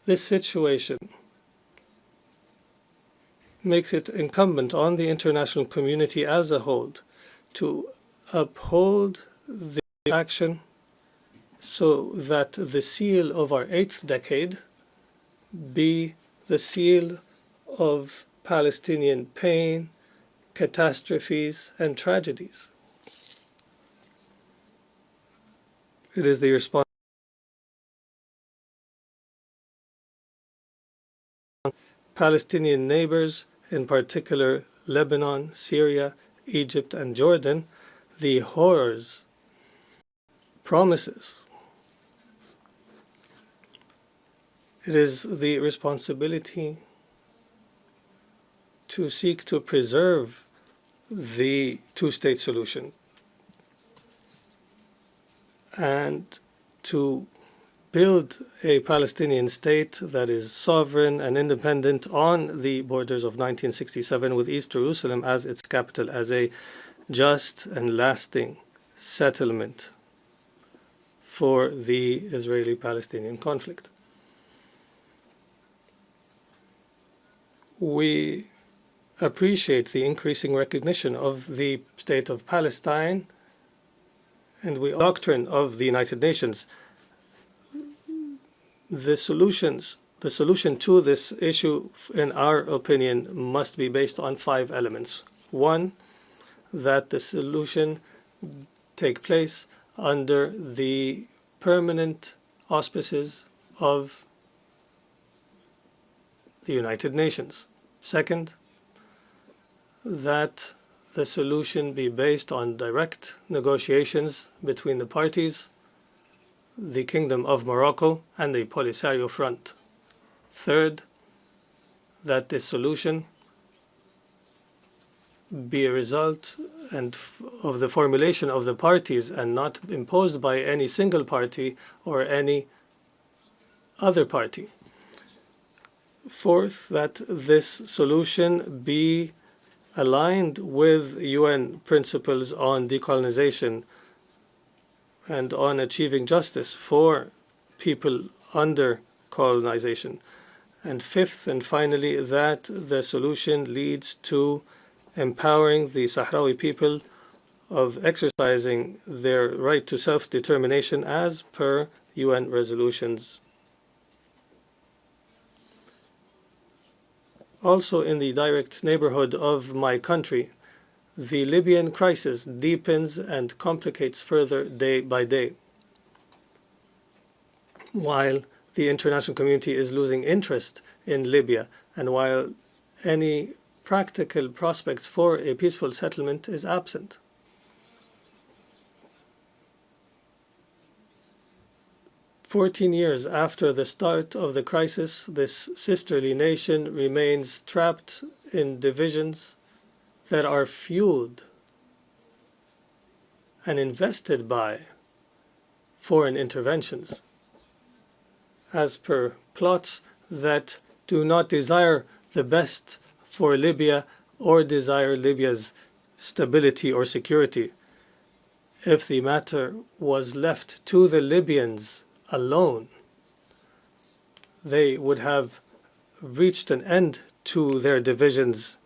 This situation makes it incumbent on the international community as a whole to uphold the action so that the seal of our 8th decade be the seal of Palestinian pain, catastrophes, and tragedies. It is the responsibility of Palestinian neighbors, in particular Lebanon, Syria, Egypt, and Jordan, the horrors, promises, It is the responsibility to seek to preserve the two-state solution and to build a Palestinian state that is sovereign and independent on the borders of 1967 with East Jerusalem as its capital, as a just and lasting settlement for the Israeli-Palestinian conflict. We appreciate the increasing recognition of the State of Palestine and the doctrine of the United Nations. The solution to this issue, in our opinion, must be based on 5 elements. One, that the solution take place under the permanent auspices of the United Nations. Second, that the solution be based on direct negotiations between the parties, the Kingdom of Morocco, and the Polisario Front. Third, that this solution be a result of the formulation of the parties and not imposed by any single party or any other party. Fourth, that this solution be aligned with UN principles on decolonization and on achieving justice for people under colonization. And fifth and finally, that the solution leads to empowering the Sahrawi people of exercising their right to self-determination as per UN resolutions. Also, in the direct neighborhood of my country, the Libyan crisis deepens and complicates further day by day. While the international community is losing interest in Libya, and while any practical prospects for a peaceful settlement is absent. "14 years after the start of the crisis, this sisterly nation remains trapped in divisions that are fueled and invested by foreign interventions, as per plots that do not desire the best for Libya or desire Libya's stability or security. If the matter was left to the Libyans alone, they would have reached an end to their divisions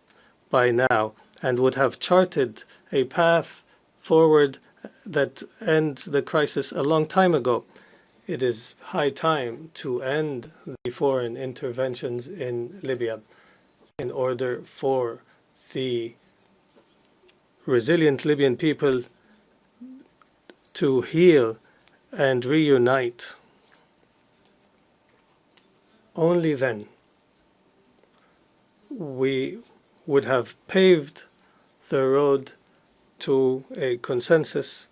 by now and would have charted a path forward that ends the crisis a long time ago. It is high time to end the foreign interventions in Libya in order for the resilient Libyan people to heal and reunite. Only then we would have paved the road to a consensus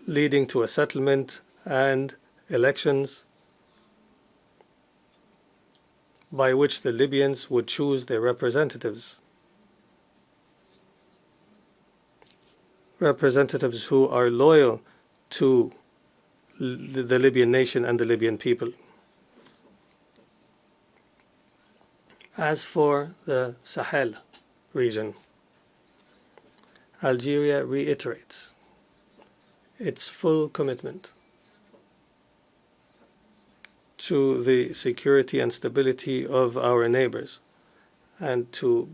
leading to a settlement and elections by which the Libyans would choose their representatives. Representatives who are loyal to the Libyan nation and the Libyan people. As for the Sahel region, Algeria reiterates its full commitment to the security and stability of our neighbors and to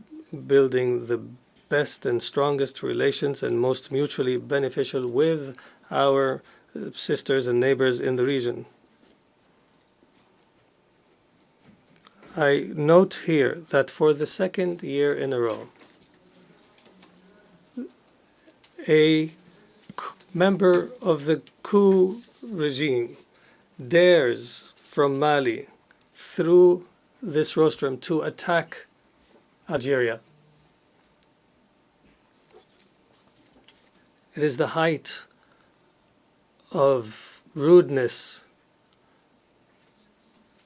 building the best and strongest relations and most mutually beneficial with our sisters and neighbors in the region. I note here that for the second year in a row, a member of the coup regime dares from Mali through this rostrum to attack Algeria. It is the height of rudeness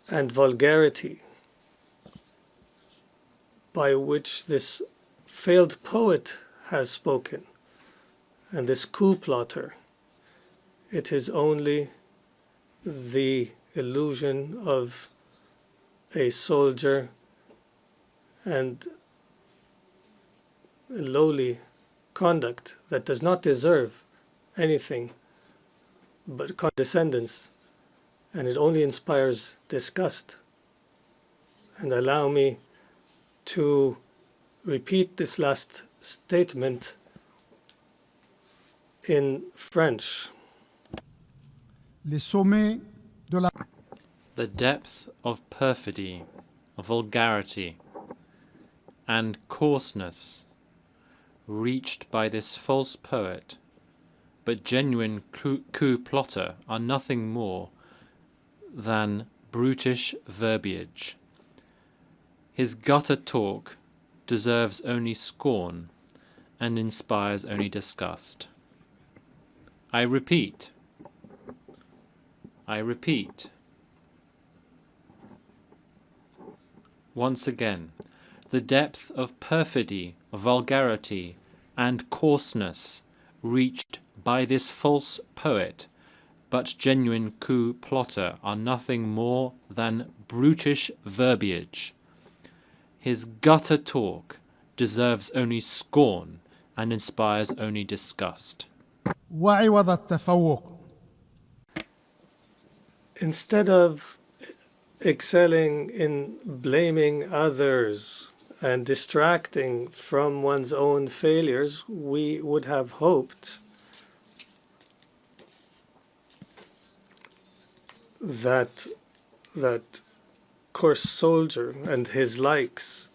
and vulgarity by which this failed poet has spoken and this coup plotter, it is only the illusion of a soldier and a lowly conduct that does not deserve anything but condescendence, and it only inspires disgust. And allow me to repeat this last statement in French. The depth of perfidy, vulgarity, and coarseness reached by this false poet, but genuine coup plotter, are nothing more than brutish verbiage. His gutter talk deserves only scorn and inspires only disgust. I repeat, once again, the depth of perfidy, vulgarity, and coarseness reached by this false poet, but genuine coup plotter, are nothing more than brutish verbiage. His gutter talk deserves only scorn and inspires only disgust. Instead of excelling in blaming others and distracting from one's own failures, we would have hoped that coarse soldier and his likes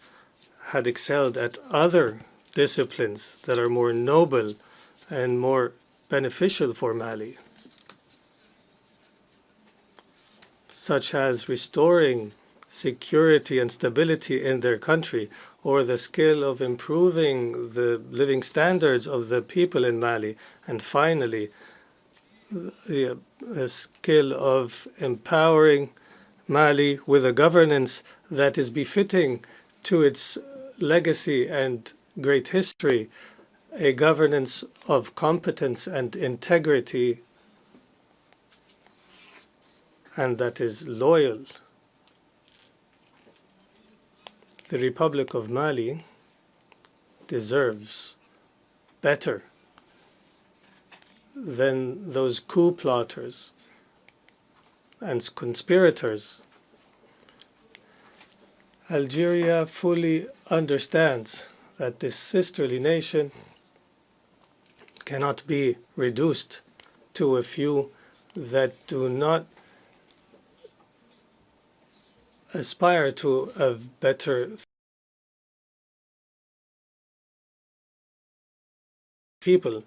had excelled at other disciplines that are more noble and more beneficial for Mali, such as restoring security and stability in their country, or the skill of improving the living standards of the people in Mali, and finally, the skill of empowering Mali with a governance that is befitting to its legacy and great history, a governance of competence and integrity, and that is loyal. The Republic of Mali deserves better than those coup plotters and conspirators. Algeria fully understands that this sisterly nation cannot be reduced to a few that do not aspire to a better people.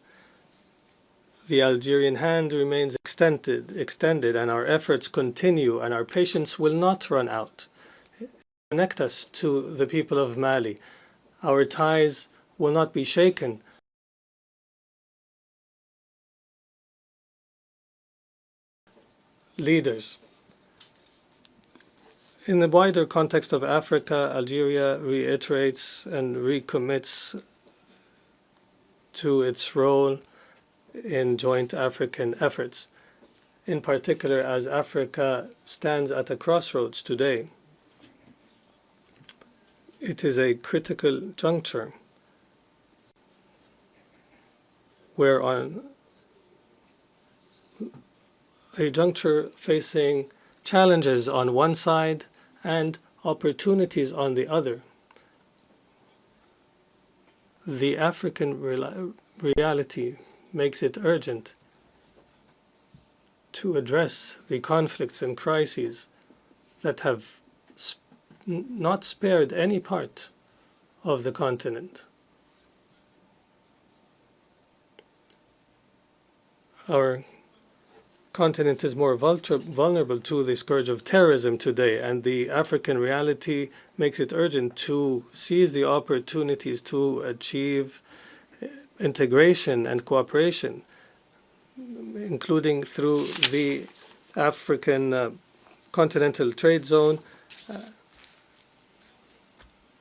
The Algerian hand remains extended, and our efforts continue, and our patience will not run out. Connect us to the people of Mali. Our ties will not be shaken. Leaders. In the wider context of Africa, Algeria reiterates and recommits to its role in joint African efforts, in particular as Africa stands at a crossroads today. It is a critical juncture where on a juncture facing challenges on one side and opportunities on the other. The African reality makes it urgent to address the conflicts and crises that have not spared any part of the continent. Our continent is more vulnerable to the scourge of terrorism today, and the African reality makes it urgent to seize the opportunities to achieve integration and cooperation, including through the African continental trade zone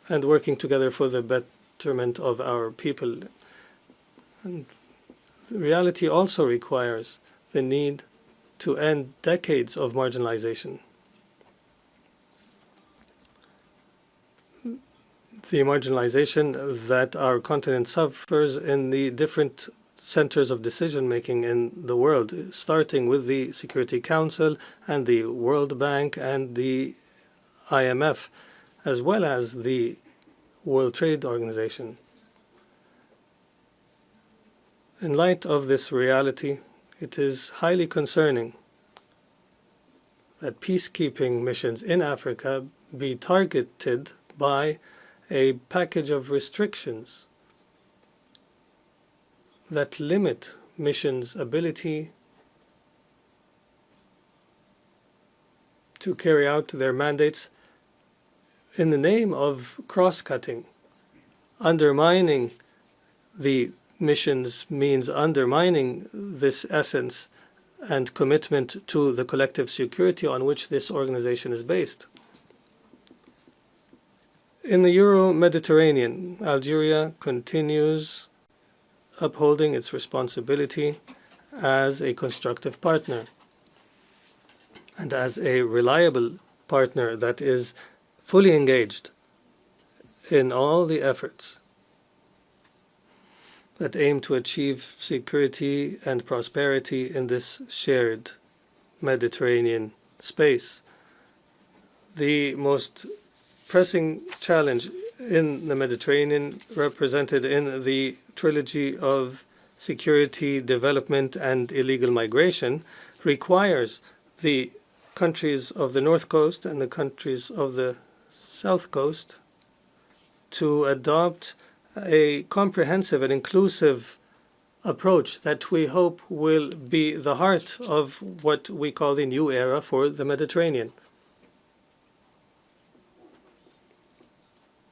and working together for the betterment of our people. And the reality also requires the need to end decades of marginalization. The marginalization that our continent suffers in the different centers of decision-making in the world, starting with the Security Council and the World Bank and the IMF, as well as the World Trade Organization. In light of this reality, it is highly concerning that peacekeeping missions in Africa be targeted by a package of restrictions that limit missions' ability to carry out their mandates in the name of cross-cutting. Undermining the missions means undermining this essence and commitment to the collective security on which this organization is based. In the Euro-Mediterranean, Algeria continues upholding its responsibility as a constructive partner and as a reliable partner that is fully engaged in all the efforts that aim to achieve security and prosperity in this shared Mediterranean space. The most pressing challenge in the Mediterranean, represented in the trilogy of security, development, and illegal migration, requires the countries of the North Coast and the countries of the South Coast to adopt a comprehensive and inclusive approach that we hope will be the heart of what we call the new era for the Mediterranean.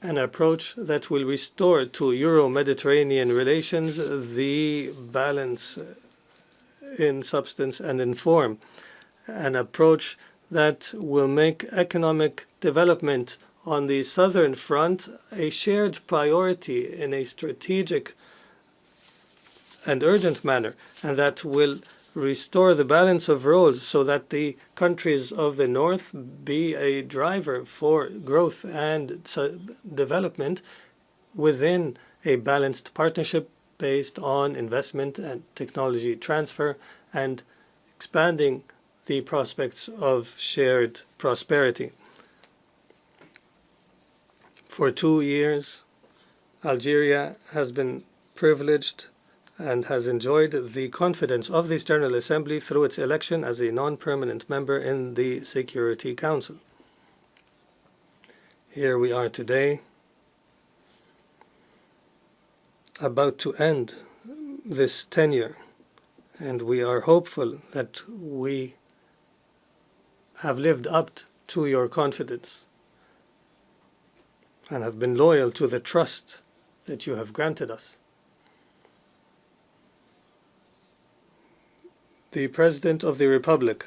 An approach that will restore to Euro-Mediterranean relations the balance in substance and in form. An approach that will make economic development on the southern front a shared priority in a strategic and urgent manner, and that will restore the balance of roles so that the countries of the north be a driver for growth and development within a balanced partnership based on investment and technology transfer and expanding the prospects of shared prosperity. For 2 years, Algeria has been privileged and has enjoyed the confidence of this General Assembly through its election as a non-permanent member in the Security Council. Here we are today, about to end this tenure, and we are hopeful that we have lived up to your confidence and have been loyal to the trust that you have granted us. The President of the Republic,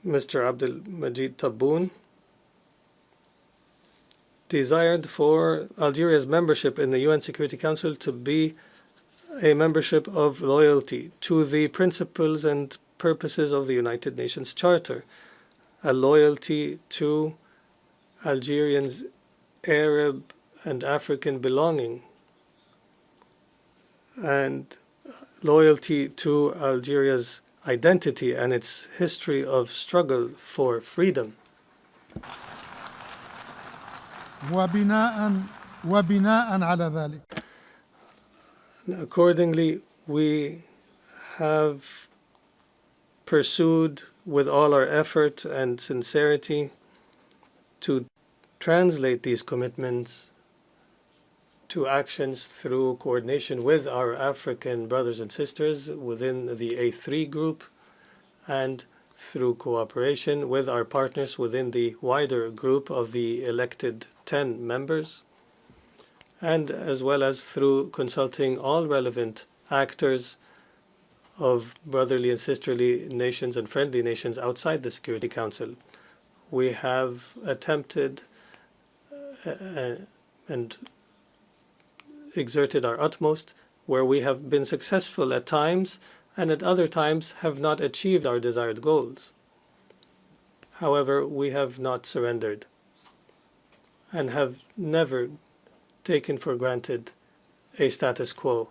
Mr. Abdelmajid Tebboune, desired for Algeria's membership in the UN Security Council to be a membership of loyalty to the principles and purposes of the United Nations Charter, a loyalty to Algerians' Arab and African belonging, and loyalty to Algeria's identity and its history of struggle for freedom. وبناء على ذلك. Accordingly, we have pursued with all our effort and sincerity to translate these commitments to actions through coordination with our African brothers and sisters within the A3 group and through cooperation with our partners within the wider group of the elected 10 members, and as well as through consulting all relevant actors of brotherly and sisterly nations and friendly nations outside the Security Council. We have attempted and exerted our utmost, where we have been successful at times and at other times have not achieved our desired goals. However, we have not surrendered and have never taken for granted a status quo.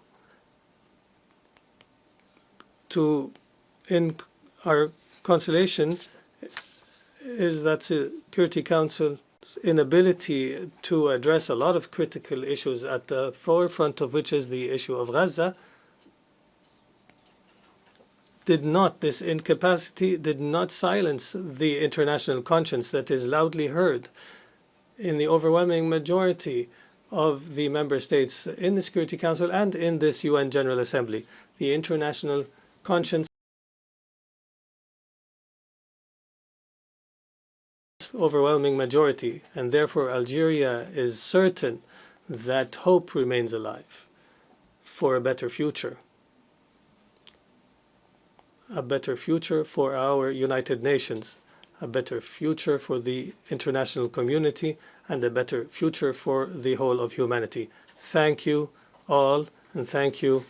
In our consolation is that Security Council's inability to address a lot of critical issues, at the forefront of which is the issue of Gaza, this incapacity did not silence the international conscience that is loudly heard in the overwhelming majority of the member states in the Security Council and in this UN General Assembly. The international conscience, overwhelming majority, and therefore Algeria is certain that hope remains alive for a better future for our United Nations, a better future for the international community, and a better future for the whole of humanity. Thank you all, and thank you,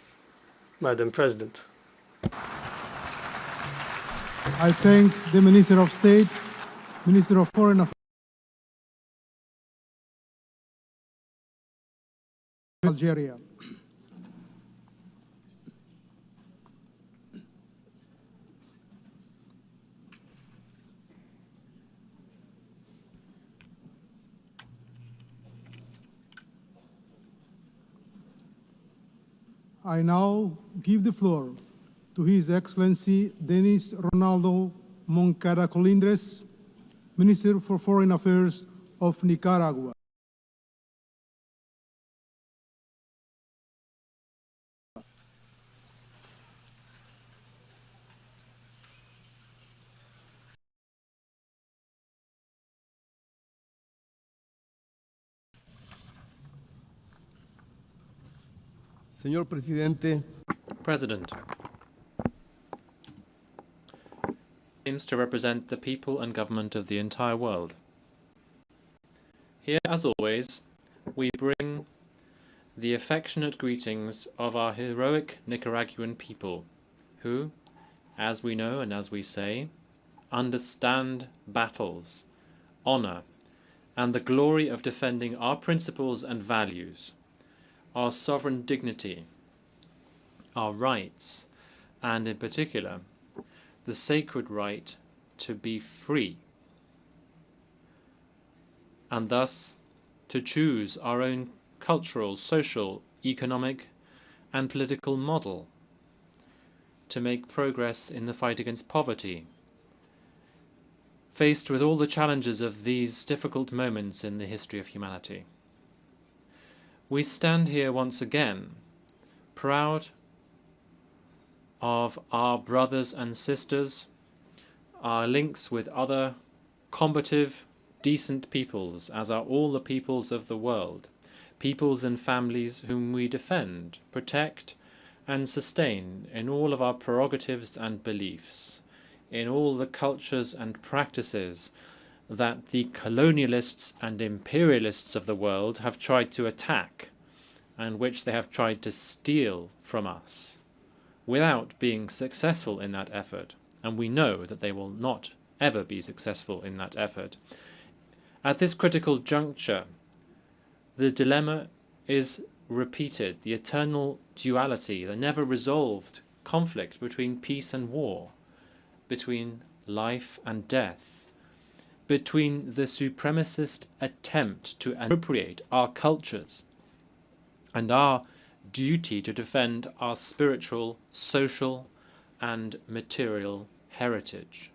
Madam President. I thank the Minister of State, Minister of Foreign Affairs, Algeria. I now give the floor to His Excellency Denis Ronaldo Moncada Colindres, Minister for Foreign Affairs of Nicaragua. Señor Presidente, President aims to represent the people and government of the entire world. Here, as always, we bring the affectionate greetings of our heroic Nicaraguan people, who, as we know and as we say, understand battles, honor, and the glory of defending our principles and values, our sovereign dignity, our rights, and in particular, the sacred right to be free, and thus to choose our own cultural, social, economic, and political model, to make progress in the fight against poverty, faced with all the challenges of these difficult moments in the history of humanity. We stand here once again, proud of our brothers and sisters, our links with other combative, decent peoples, as are all the peoples of the world, peoples and families whom we defend, protect, and sustain in all of our prerogatives and beliefs, in all the cultures and practices that the colonialists and imperialists of the world have tried to attack, and which they have tried to steal from us, without being successful in that effort, and we know that they will not ever be successful in that effort. At this critical juncture, the dilemma is repeated, the eternal duality, the never-resolved conflict between peace and war, between life and death, between the supremacist attempt to appropriate our cultures and our duty to defend our spiritual, social, and material heritage.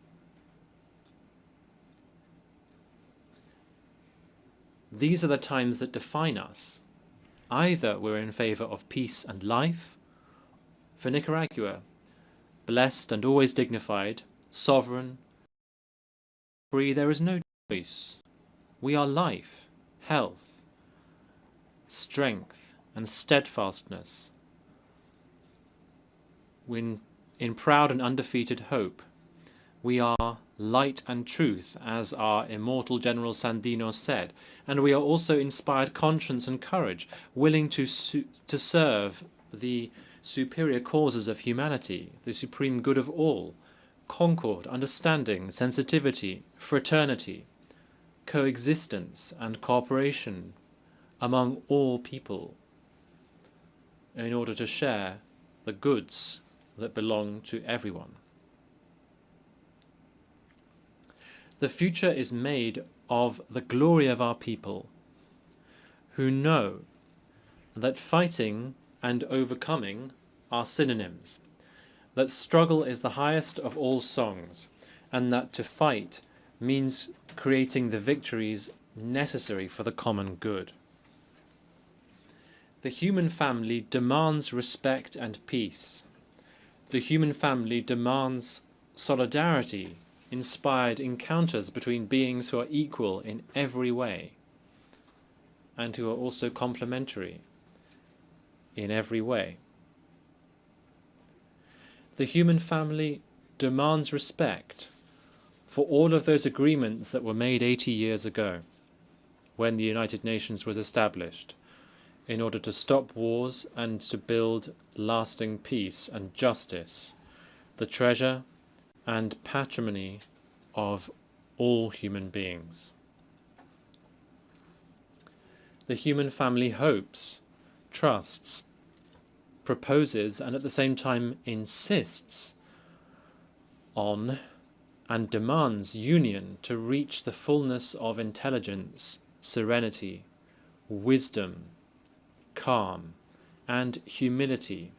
These are the times that define us. Either we're in favor of peace and life. For Nicaragua, blessed and always dignified, sovereign, free, there is no choice. We are life, health, strength, and steadfastness. In in proud and undefeated hope. We are light and truth, as our immortal General Sandino said, and we are also inspired conscience and courage, willing to serve the superior causes of humanity, the supreme good of all, concord, understanding, sensitivity, fraternity, coexistence and cooperation among all people, in order to share the goods that belong to everyone. The future is made of the glory of our people, who know that fighting and overcoming are synonyms, that struggle is the highest of all songs, and that to fight means creating the victories necessary for the common good. The human family demands respect and peace. The human family demands solidarity, inspired encounters between beings who are equal in every way and who are also complementary in every way. The human family demands respect for all of those agreements that were made 80 years ago when the United Nations was established in order to stop wars and to build lasting peace and justice, the treasure and patrimony of all human beings. The human family hopes, trusts, proposes, and at the same time insists on and demands union to reach the fullness of intelligence, serenity, wisdom, calm, and humility,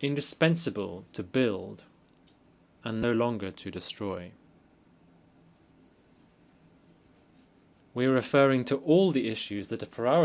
indispensable to build and no longer to destroy. We are referring to all the issues that are priority